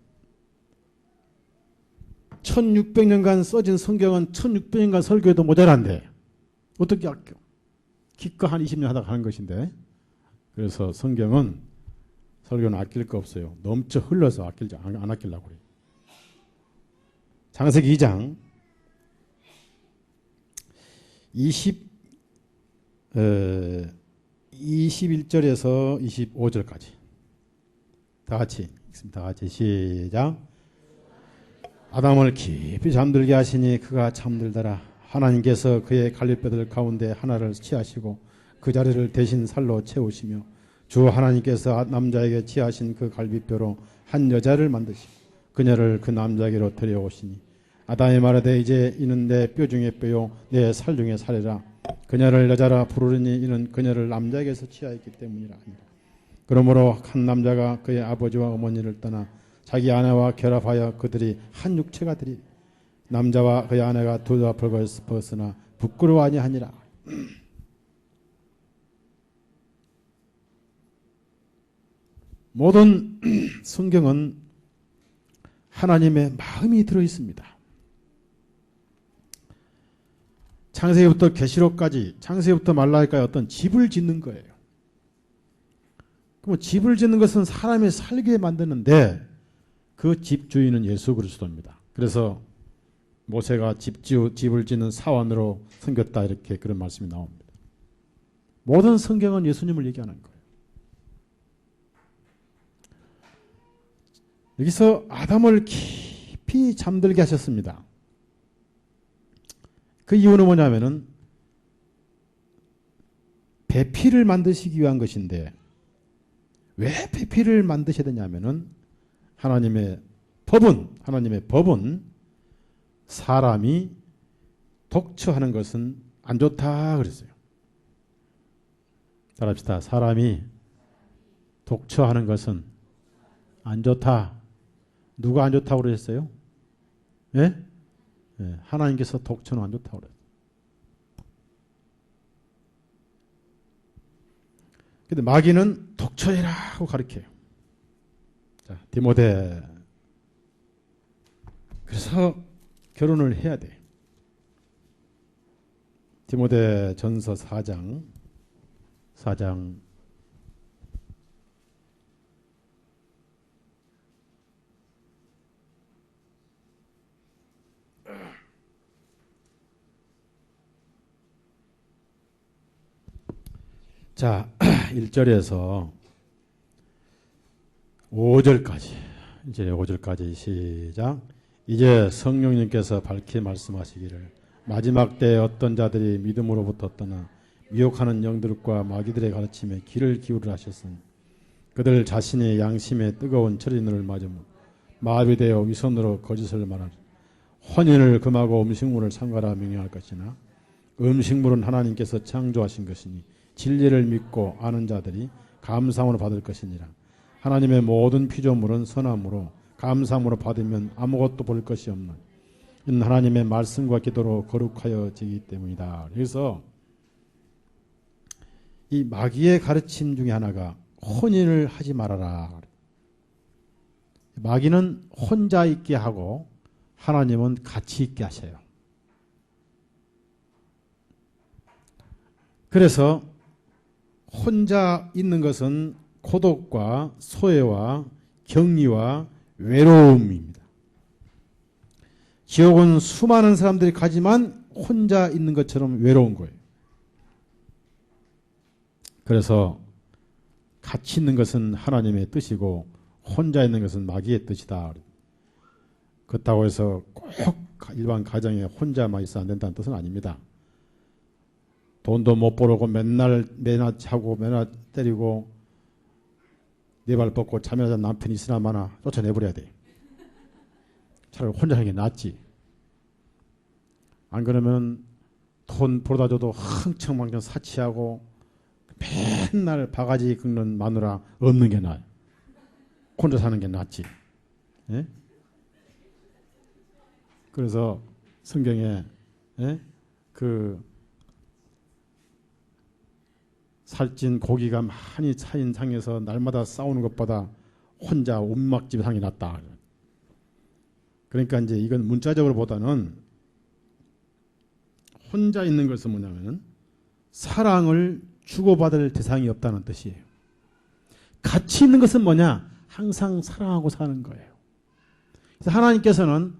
1600년간 써진 성경은 1600년간 설교해도 모자란데 어떻게 아껴? 기껏 한 20년 하다가 하는 것인데. 그래서 성경은 설교는 아낄 거 없어요. 넘쳐 흘러서 안 아끼려고 그래요. 창세기 2장 21절에서 25절까지 다 같이 읽습니다. 다 같이 시작. 아담을 깊이 잠들게 하시니 그가 잠들더라. 하나님께서 그의 갈빗뼈들 가운데 하나를 취하시고 그 자리를 대신 살로 채우시며 주 하나님께서 남자에게 취하신 그 갈빗뼈로 한 여자를 만드시고 그녀를 그 남자에게로 데려오시니 아담이 말하되 이제 이는 내 뼈 중에 뼈요 내 살 중에 살이라. 그녀를 여자라 부르니 이는 그녀를 남자에게서 취하였기 때문이라 하니라. 그러므로 한 남자가 그의 아버지와 어머니를 떠나 자기 아내와 결합하여 그들이 한 육체가 되리. 남자와 그의 아내가 둘 다 벌거벗으나 부끄러워 아니하니라. 모든 성경은 하나님의 마음이 들어있습니다. 창세기부터 계시록까지, 창세기부터 말라기까지 어떤 집을 짓는 거예요. 그럼 집을 짓는 것은 사람이 살게 만드는데 그 집 주인은 예수 그리스도입니다. 그래서 모세가 집을 짓는 사원으로 섬겼다 이렇게 그런 말씀이 나옵니다. 모든 성경은 예수님을 얘기하는 거예요. 여기서 아담을 깊이 잠들게 하셨습니다. 그 이유는 뭐냐면은 배필을 만드시기 위한 것인데 왜 배필을 만드셔야 되냐면은 하나님의 법은 사람이 독처하는 것은 안 좋다 그랬어요. 따라합시다. 사람이 독처하는 것은 안 좋다. 누가 안 좋다고 그러셨어요? 예? 예, 하나님께서 독처는 안 좋다고 그랬어요. 근데 마귀는 독처해라고 가르쳐요. 자, 디모데. 그래서 결혼을 해야 돼. 디모데 전서 4장. 자, 1절에서 5절까지. 이제 5절까지 시작. 이제 성령님께서 밝히 말씀하시기를 마지막 때에 어떤 자들이 믿음으로부터 떠나 미혹하는 영들과 마귀들의 가르침에 귀를 기울이라 하셨으니 그들 자신의 양심에 뜨거운 철인을 맞으며 마비되어 위선으로 거짓을 말하리. 혼인을 금하고 음식물을 삼가라 명령할 것이나 음식물은 하나님께서 창조하신 것이니 진리를 믿고 아는 자들이 감사함으로 받을 것이니라. 하나님의 모든 피조물은 선함으로 감사함으로 받으면 아무것도 볼 것이 없는 이는 하나님의 말씀과 기도로 거룩하여지기 때문이다. 그래서 이 마귀의 가르침 중에 하나가 혼인을 하지 말아라. 마귀는 혼자 있게 하고 하나님은 같이 있게 하셔요. 그래서 혼자 있는 것은 고독과 소외와 격리와 외로움입니다. 지옥은 수많은 사람들이 가지만 혼자 있는 것처럼 외로운 거예요. 그래서 같이 있는 것은 하나님의 뜻이고 혼자 있는 것은 마귀의 뜻이다. 그렇다고 해서 꼭 일반 가정에 혼자만 있어야 안 된다는 뜻은 아닙니다. 돈도 못 벌고 맨날 하고 맨날 때리고 네 발 뻗고 자면서 남편이 있으나 마나 쫓아내버려야 돼. 차라리 혼자 하는 게 낫지. 안 그러면 돈 벌어다 줘도 흥청망청 사치하고 맨날 바가지 긁는 마누라 없는 게 나아요. 혼자 사는 게 낫지. 예? 그래서 성경에 살찐 고기가 많이 차인 상에서 날마다 싸우는 것보다 혼자 움막집 상이 낫다. 그러니까 이제 이건 문자적으로 보다는 혼자 있는 것은 뭐냐면 사랑을 주고받을 대상이 없다는 뜻이에요. 같이 있는 것은 뭐냐? 항상 사랑하고 사는 거예요. 그래서 하나님께서는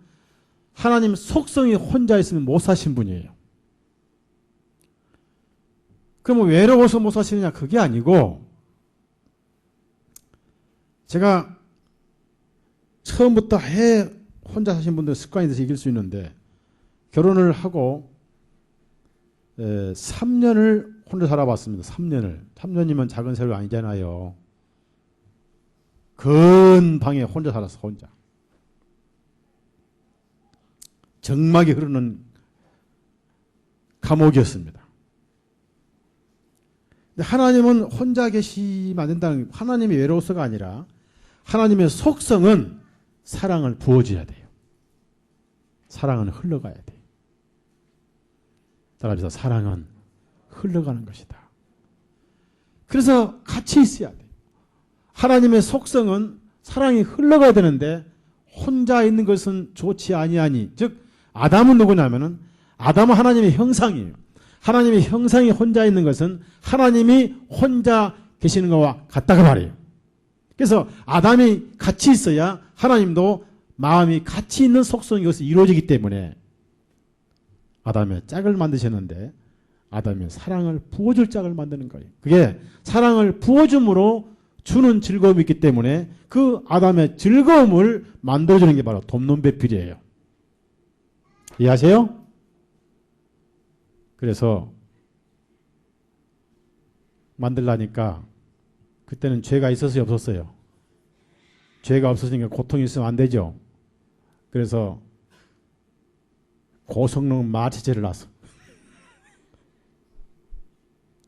하나님 속성이 혼자 있으면 못 사신 분이에요. 그럼 외로워서 못 사시느냐? 그게 아니고 제가 처음부터 혼자 사신 분들 습관이 돼서 이길 수 있는데 결혼을 하고 3년을 혼자 살아봤습니다. 3년이면 작은 세월 아니잖아요. 큰 방에 혼자 살았어. 혼자. 정막이 흐르는 감옥이었습니다. 근데 하나님은 혼자 계시면 안 된다는, 하나님이 외로워서가 아니라 하나님의 속성은 사랑을 부어줘야 돼요. 사랑은 흘러가야 돼요. 따라서 사랑은 흘러가는 것이다. 그래서 같이 있어야 돼요. 하나님의 속성은 사랑이 흘러가야 되는데 혼자 있는 것은 좋지 아니하니, 즉 아담은 누구냐면은 아담은 하나님의 형상이에요. 하나님의 형상이 혼자 있는 것은 하나님이 혼자 계시는 것과 같다고 말해요. 그래서 아담이 같이 있어야 하나님도 마음이 같이 있는 속성이 여기서 이루어지기 때문에 아담의 짝을 만드셨는데 아담의 사랑을 부어줄 짝을 만드는 거예요. 그게 사랑을 부어줌으로 주는 즐거움이 있기 때문에 그 아담의 즐거움을 만들어주는 게 바로 돕는 배필이에요. 이해하세요? 그래서 만들라니까 그때는 죄가 있었어요, 없었어요? 죄가 없었으니까 고통이 있으면 안 되죠. 그래서 고성능 마취제를 놨어.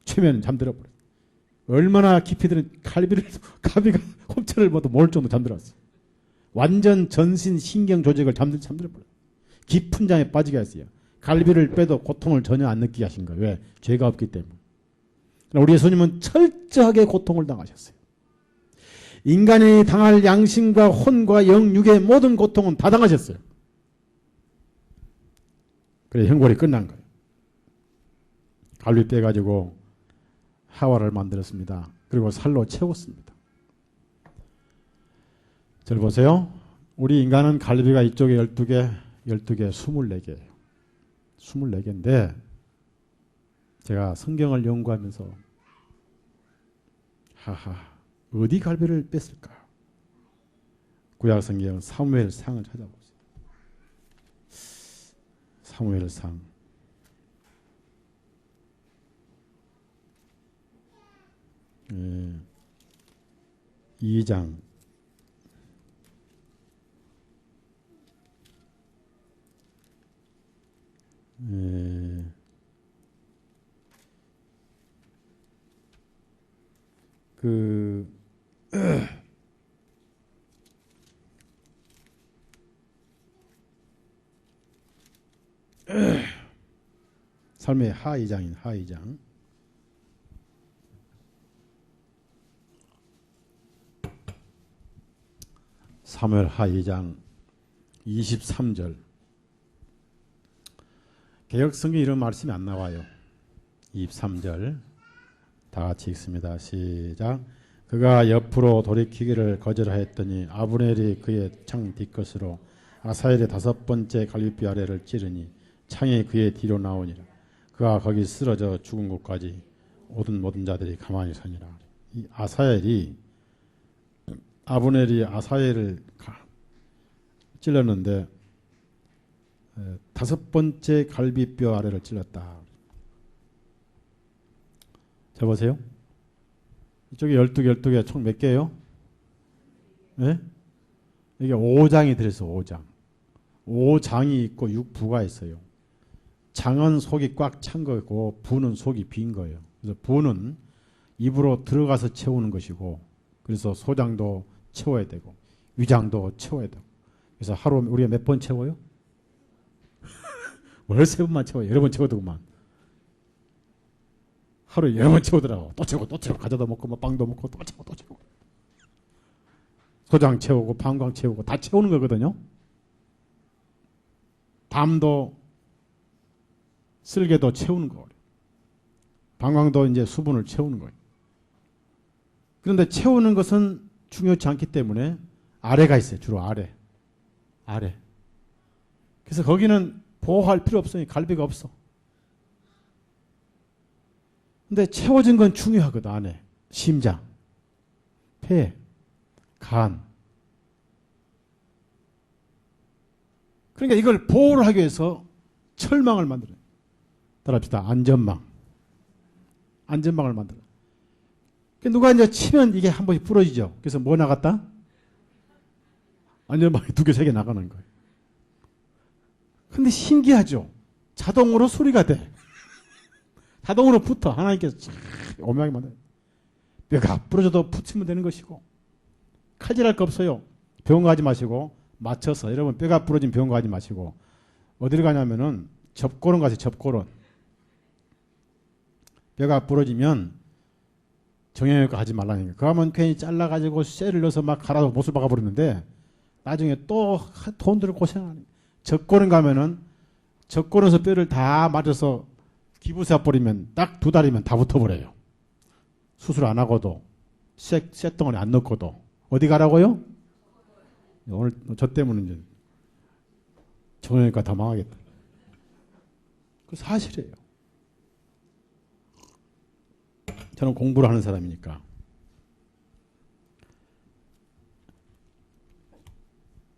최면 잠들어 버려. 얼마나 깊이 들은 갈비가 홈체를 봐도 모를 정도 잠들었어. 완전 전신 신경 조직을 잠들어 버려. 깊은 잠에 빠지게 했어요. 갈비를 빼도 고통을 전혀 안 느끼게 하신 거예요. 왜? 죄가 없기 때문에. 우리 예수님은 철저하게 고통을 당하셨어요. 인간이 당할 양심과 혼과 영육의 모든 고통은 다 당하셨어요. 그래 형벌이 끝난 거예요. 갈비 빼가지고 하와를 만들었습니다. 그리고 살로 채웠습니다. 잘 보세요. 우리 인간은 갈비가 이쪽에 12개, 12개, 24개예요. 24개인데 제가 성경을 연구하면서 하하 어디 갈비를 뺐을까? 구약 성경 사무엘상을 찾아보세요. 사무엘상 2장 삶의 하이장인 하이장 사무엘 하이장 23절 개역성경 이런 말씀이 안 나와요. 23절 다 같이 읽습니다. 시작. 그가 옆으로 돌이키기를 거절하였더니 아브넬이 그의 창 뒤끝으로 아사엘의 5번째 갈비뼈 아래를 찌르니 창이 그의 뒤로 나오니라. 그가 거기 쓰러져 죽은 곳까지 오든 모든 자들이 가만히 서니라. 이 아사엘이 아브넬이 아사엘을 찔렀는데 5번째 갈비뼈 아래를 찔렀다. 자 보세요. 이쪽에 12개 총 몇 개예요? 네? 이게 5장이 들어있어요. 5장. 5장이 있고 6부가 있어요. 장은 속이 꽉 찬 거고 부는 속이 빈 거예요. 그래서 부는 입으로 들어가서 채우는 것이고 그래서 소장도 채워야 되고 위장도 채워야 되고 그래서 하루 우리가 몇 번 채워요? 월 3번만 채워요. 여러 번 채워두고만. 하루에 여러 번 채우더라고. 또 채우고 또 채우고 과자도 먹고 뭐 빵도 먹고 또 채우고 또 채우고 소장 채우고 방광 채우고 다 채우는 거거든요. 담도 쓸개도 채우는 거예요. 방광도 이제 수분을 채우는 거예요. 그런데 채우는 것은 중요치 않기 때문에 아래가 있어요. 주로 아래. 그래서 거기는 보호할 필요 없으니 갈비가 없어. 근데 채워진 건 중요하거든. 안에 심장, 폐, 간. 그러니까 이걸 보호를 하기 위해서 철망을 만들어요. 따라합시다. 안전망을 만들어요. 누가 이제 치면 이게 한 번씩 부러지죠. 그래서 뭐 나갔다? 안전망이 2개, 3개 나가는 거예요. 근데 신기하죠. 자동으로 수리가 돼. 자동으로 붙어. 하나님께서 오묘하게 만들어요. 뼈가 부러져도 붙이면 되는 것이고 칼질할 거 없어요. 병원 가지 마시고 맞춰서 여러분 뼈가 부러진 병원 가지 마시고 어디를 가냐면은 접고론 가세요. 접고론. 뼈가 부러지면 정형외과 하지 말라니까. 그 하면 괜히 잘라가지고 쇠를 넣어서 막 갈아서 못을 박아버리는데 나중에 또 돈 들고 고생하는. 접고론 가면은 접고론에서 뼈를 다 맞아서 기부사 버리면 딱 2달이면 다 붙어버려요. 수술 안 하고도 쇳덩어리 안 넣고도. 어디 가라고요? 오늘 저 때문에 이제 정형외과 다 망하겠다. 그 사실이에요. 저는 공부를 하는 사람이니까.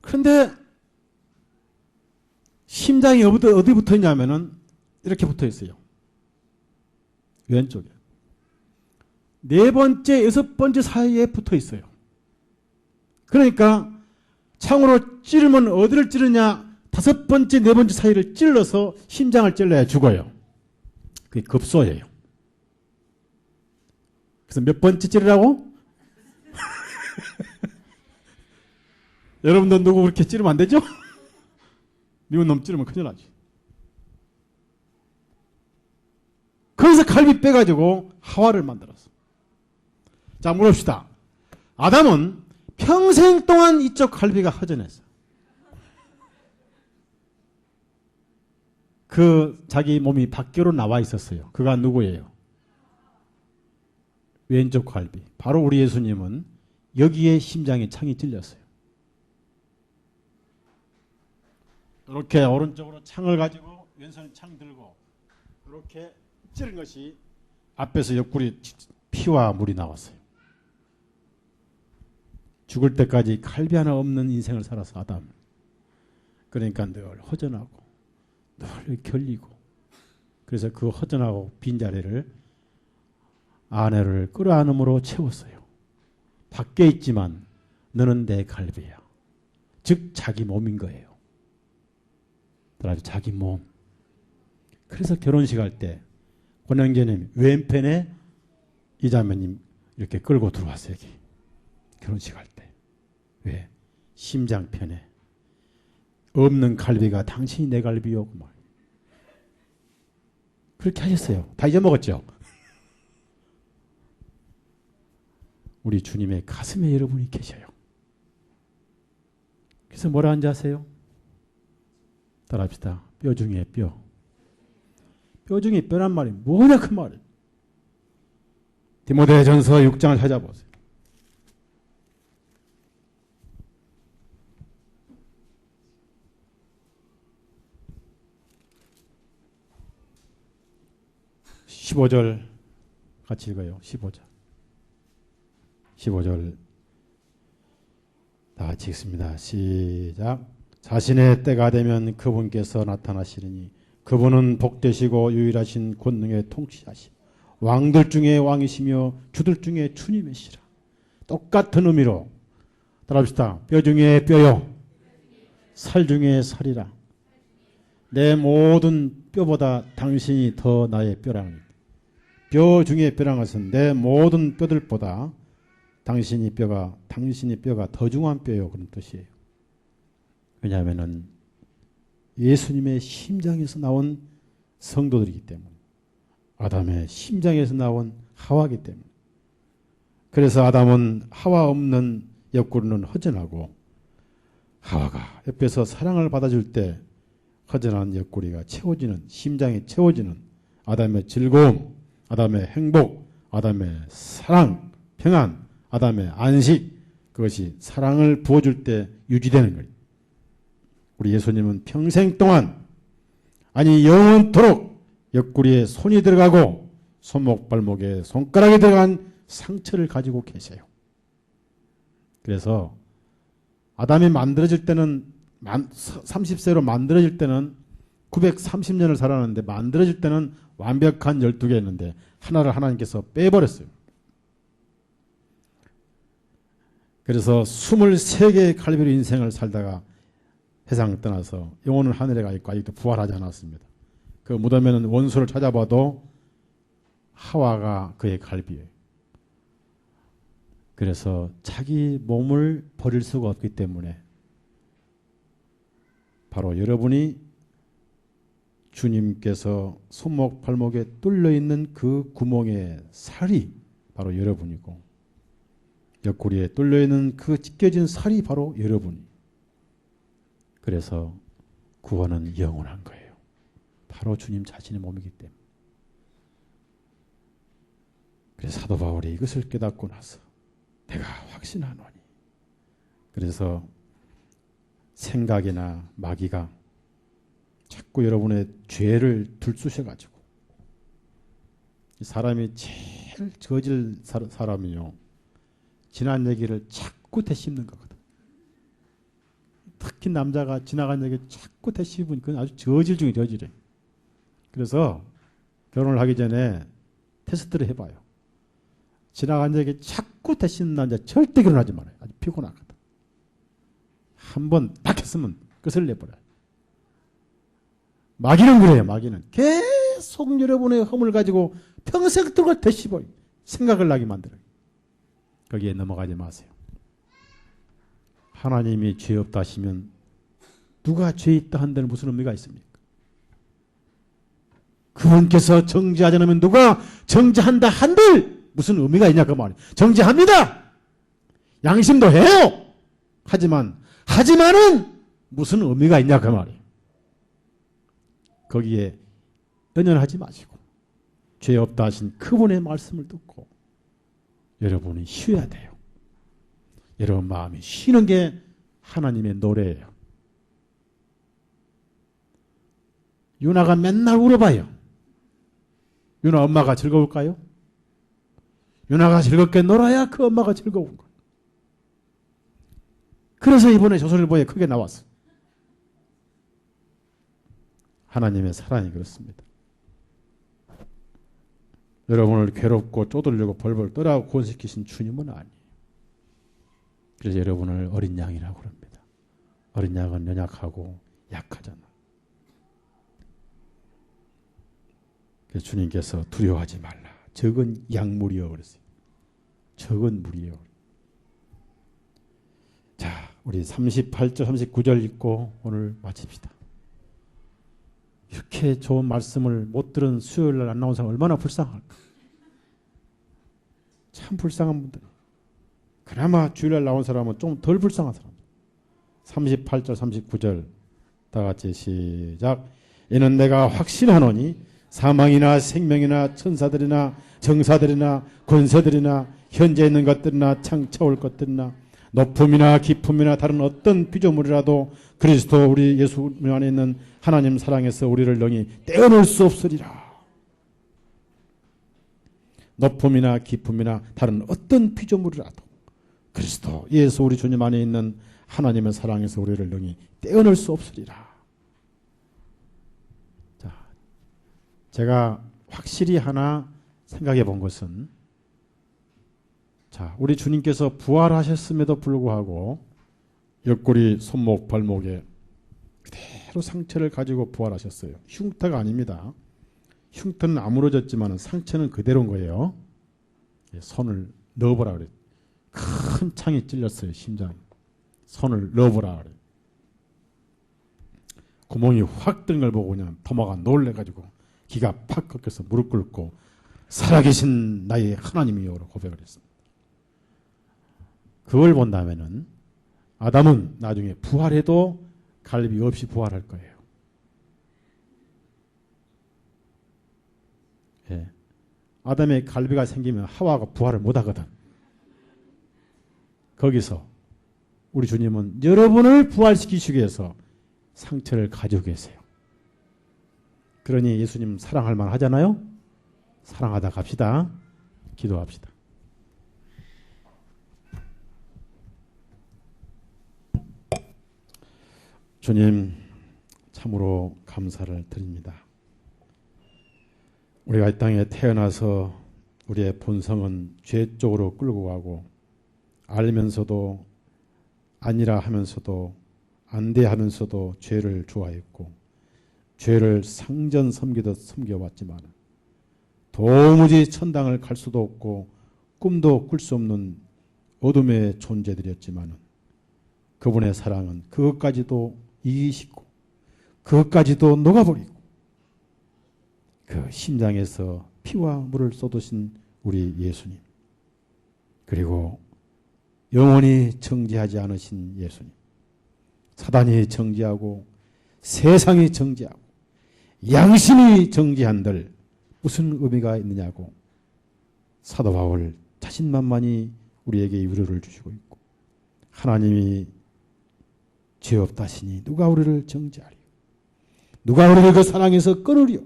그런데 심장이 어디 붙어 있냐면은 이렇게 붙어 있어요. 왼쪽에. 4번째, 6번째 사이에 붙어 있어요. 그러니까 창으로 찌르면 어디를 찌르냐? 5번째, 4번째 사이를 찔러서 심장을 찔러야 죽어요. 그게 급소예요. 그래서 몇 번째 찌르라고? 여러분도 누구 그렇게 찌르면 안 되죠? 미운 놈 찌르면 큰일 나지. 거기서 갈비 빼가지고 하와를 만들었어. 자, 물읍시다. 아담은 평생 동안 이쪽 갈비가 허전했어. 그 자기 몸이 밖으로 나와 있었어요. 그가 누구예요? 왼쪽 갈비. 바로 우리 예수님은 여기에 심장에 창이 찔렸어요. 이렇게 오른쪽으로 창을 가지고 왼손에 창 들고 이렇게 찌른 것이 앞에서 옆구리 피와 물이 나왔어요. 죽을 때까지 갈비 하나 없는 인생을 살아서 아담. 그러니까 늘 허전하고 늘 결리고, 그래서 그 허전하고 빈자리를 아내를 끌어안음으로 채웠어요. 밖에 있지만 너는 내 갈비야. 즉 자기 몸인 거예요. 자기 몸. 그래서 결혼식 할 때 권영재님 왼편에 이자매님 이렇게 끌고 들어왔어요. 여기. 결혼식 할 때. 왜? 심장편에 없는 갈비가 당신이 내 갈비요. 그렇게 하셨어요. 다 잊어먹었죠? 우리 주님의 가슴에 여러분이 계셔요. 그래서 뭐라 하는지 아세요? 따라합시다. 뼈 중에 뼈. 뼈 중에 뼈란 말이 뭐냐 그 말이에요. 디모데전서 6장을 찾아보세요. (15절) 같이 읽어요. 15절 다 같이 읽습니다. 시작. 자신의 때가 되면 그분께서 나타나시리니 그분은 복되시고 유일하신 권능의 통치자시 왕들 중에 왕이시며 주들 중에 주님이시라. 똑같은 의미로 따라합시다. 뼈 중에 뼈요, 살 중에 살이라. 내 모든 뼈보다 당신이 더 나의 뼈라는, 뼈 중에 뼈란 것은 내 모든 뼈들보다 당신이 뼈가 더 중요한 뼈요, 그런 뜻이에요. 왜냐하면은 예수님의 심장에서 나온 성도들이기 때문에, 아담의 심장에서 나온 하와이기 때문에. 그래서 아담은 하와 없는 옆구리는 허전하고, 하와가 옆에서 사랑을 받아줄 때 허전한 옆구리가 채워지는, 심장이 채워지는 아담의 즐거움, 아담의 행복, 아담의 사랑, 평안, 아담의 안식, 그것이 사랑을 부어줄 때 유지되는 거예요. 우리 예수님은 평생 동안, 아니 영원토록 옆구리에 손이 들어가고 손목 발목에 손가락이 들어간 상처를 가지고 계세요. 그래서 아담이 만들어질 때는 30세로 만들어질 때는 930년을 살았는데, 만들어질 때는 완벽한 12개였는데 하나를 하나님께서 빼버렸어요. 그래서 23개의 갈비로 인생을 살다가 세상 떠나서 영혼은 하늘에 가 있고 아직도 부활하지 않았습니다. 그 무덤에는 원수를 찾아봐도 하와가 그의 갈비예요. 그래서 자기 몸을 버릴 수가 없기 때문에 바로 여러분이 주님께서 손목 발목에 뚫려 있는 그 구멍의 살이 바로 여러분이고, 옆구리에 뚫려 있는 그 찢겨진 살이 바로 여러분이. 그래서 구원은 영원한 거예요. 바로 주님 자신의 몸이기 때문에. 그래서 사도 바울이 이것을 깨닫고 나서 내가 확신하노니, 그래서 생각이나 마귀가 자꾸 여러분의 죄를 들쑤셔가지고, 사람이 제일 저질 사람이요, 지난 얘기를 자꾸 되씹는 거거든. 특히 남자가 지나간 얘기 자꾸 되씹으니 그건 아주 저질 중에 저질이에요. 그래서 결혼을 하기 전에 테스트를 해봐요. 지나간 얘기 자꾸 되씹는 남자 절대 결혼하지 말아요. 아주 피곤하거든. 한번 딱 했으면 끝을 내버려요. 마귀는 그래요. 마귀는 계속 여러분의 허물 가지고 평생 그걸 되씹어요. 생각을 나게 만들어요. 거기에 넘어가지 마세요. 하나님이 죄 없다 하시면 누가 죄 있다 한다는 무슨 의미가 있습니까? 그분께서 정죄하지 않으면 누가 정죄한다 한들 무슨 의미가 있냐 그 말이에요. 정죄합니다. 양심도 해요. 하지만은 무슨 의미가 있냐 그 말이에요. 거기에 연연하지 마시고 죄 없다 하신 그분의 말씀을 듣고 여러분이 쉬어야 돼요. 여러분 마음이 쉬는 게 하나님의 노래예요. 유나가 맨날 울어봐요. 유나 엄마가 즐거울까요? 유나가 즐겁게 놀아야 그 엄마가 즐거운 거예요. 그래서 이번에 조선일보에 크게 나왔어요. 하나님의 사랑이 그렇습니다. 여러분을 괴롭고 쪼들리고 벌벌 떠라고 구원시키신 주님은 아니에요. 그래서 여러분을 어린 양이라고 그럽니다. 어린 양은 연약하고 약하잖아. 그래서 주님께서 두려워하지 말라. 적은 양물이여 그랬어요. 적은 물이여. 자, 우리 38절 39절 읽고 오늘 마칩시다. 이렇게 좋은 말씀을 못 들은 수요일날 안 나온 사람 얼마나 불쌍할까. 참 불쌍한 분들. 그나마 주일날 나온 사람은 좀 덜 불쌍한 사람. 38절 39절 다 같이 시작. 이는 내가 확신하노니 사망이나 생명이나 천사들이나 정사들이나 권세들이나 현재 있는 것들이나 창차올 것들이나 높음이나 깊음이나 다른 어떤 피조물이라도 그리스도 우리 예수 안에 있는 하나님 사랑에서 우리를 능히 떼어낼 수 없으리라. 높음이나 깊음이나 다른 어떤 피조물이라도 그리스도 예수 우리 주님 안에 있는 하나님의 사랑에서 우리를 능히 떼어낼 수 없으리라. 자, 제가 확실히 하나 생각해 본 것은, 자, 우리 주님께서 부활하셨음에도 불구하고 옆구리, 손목, 발목에 그대로 상처를 가지고 부활하셨어요. 흉터가 아닙니다. 흉터는 아물어졌지만 상처는 그대로인 거예요. 손을 넣어보라 그래요. 큰 창이 찔렸어요. 심장에. 손을 넣어보라 그래요. 구멍이 확 뜬 걸 보고 그냥 도마가 놀래가지고 기가 팍 꺾여서 무릎 꿇고 살아계신 나의 하나님이여 고백을 했습니다. 그걸 본다면은 아담은 나중에 부활해도 갈비 없이 부활할 거예요. 예. 아담의 갈비가 생기면 하와가 부활을 못 하거든. 거기서 우리 주님은 여러분을 부활시키시기 위해서 상처를 가지고 계세요. 그러니 예수님 사랑할 만 하잖아요. 사랑하다 갑시다. 기도합시다. 주님, 참으로 감사를 드립니다. 우리가 이 땅에 태어나서 우리의 본성은 죄 쪽으로 끌고 가고 알면서도 아니라 하면서도 안 돼 하면서도 죄를 좋아했고 죄를 상전 섬기듯 섬겨왔지만 도무지 천당을 갈 수도 없고 꿈도 꿀 수 없는 어둠의 존재들이었지만 그분의 사랑은 그것까지도 이기시고 그것까지도 녹아버리고 그 심장에서 피와 물을 쏟으신 우리 예수님, 그리고 영원히 정죄하지 않으신 예수님, 사단이 정죄하고 세상이 정죄하고 양심이 정죄한들 무슨 의미가 있느냐고 사도 바울 자신만만히 우리에게 위로를 주시고 있고, 하나님이 죄 없다시니 누가 우리를 정죄하리요? 누가 우리를 그 사랑에서 끊으리요?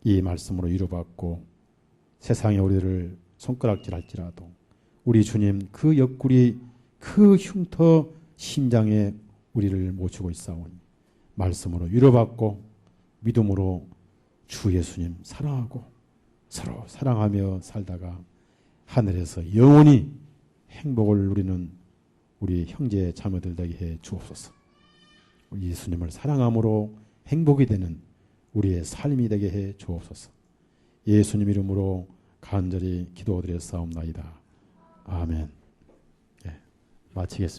이 말씀으로 위로받고 세상에 우리를 손가락질할지라도 우리 주님 그 옆구리 그 흉터 심장에 우리를 모시고 있사오니 말씀으로 위로받고 믿음으로 주 예수님 사랑하고 서로 사랑하며 살다가 하늘에서 영원히 행복을 누리는 우리 형제 자매들 되게 해 주옵소서. 우리 예수님을 사랑함으로 행복이 되는 우리의 삶이 되게 해 주옵소서. 예수님 이름으로 간절히 기도드렸사옵나이다. 아멘. 예, 마치겠습니다.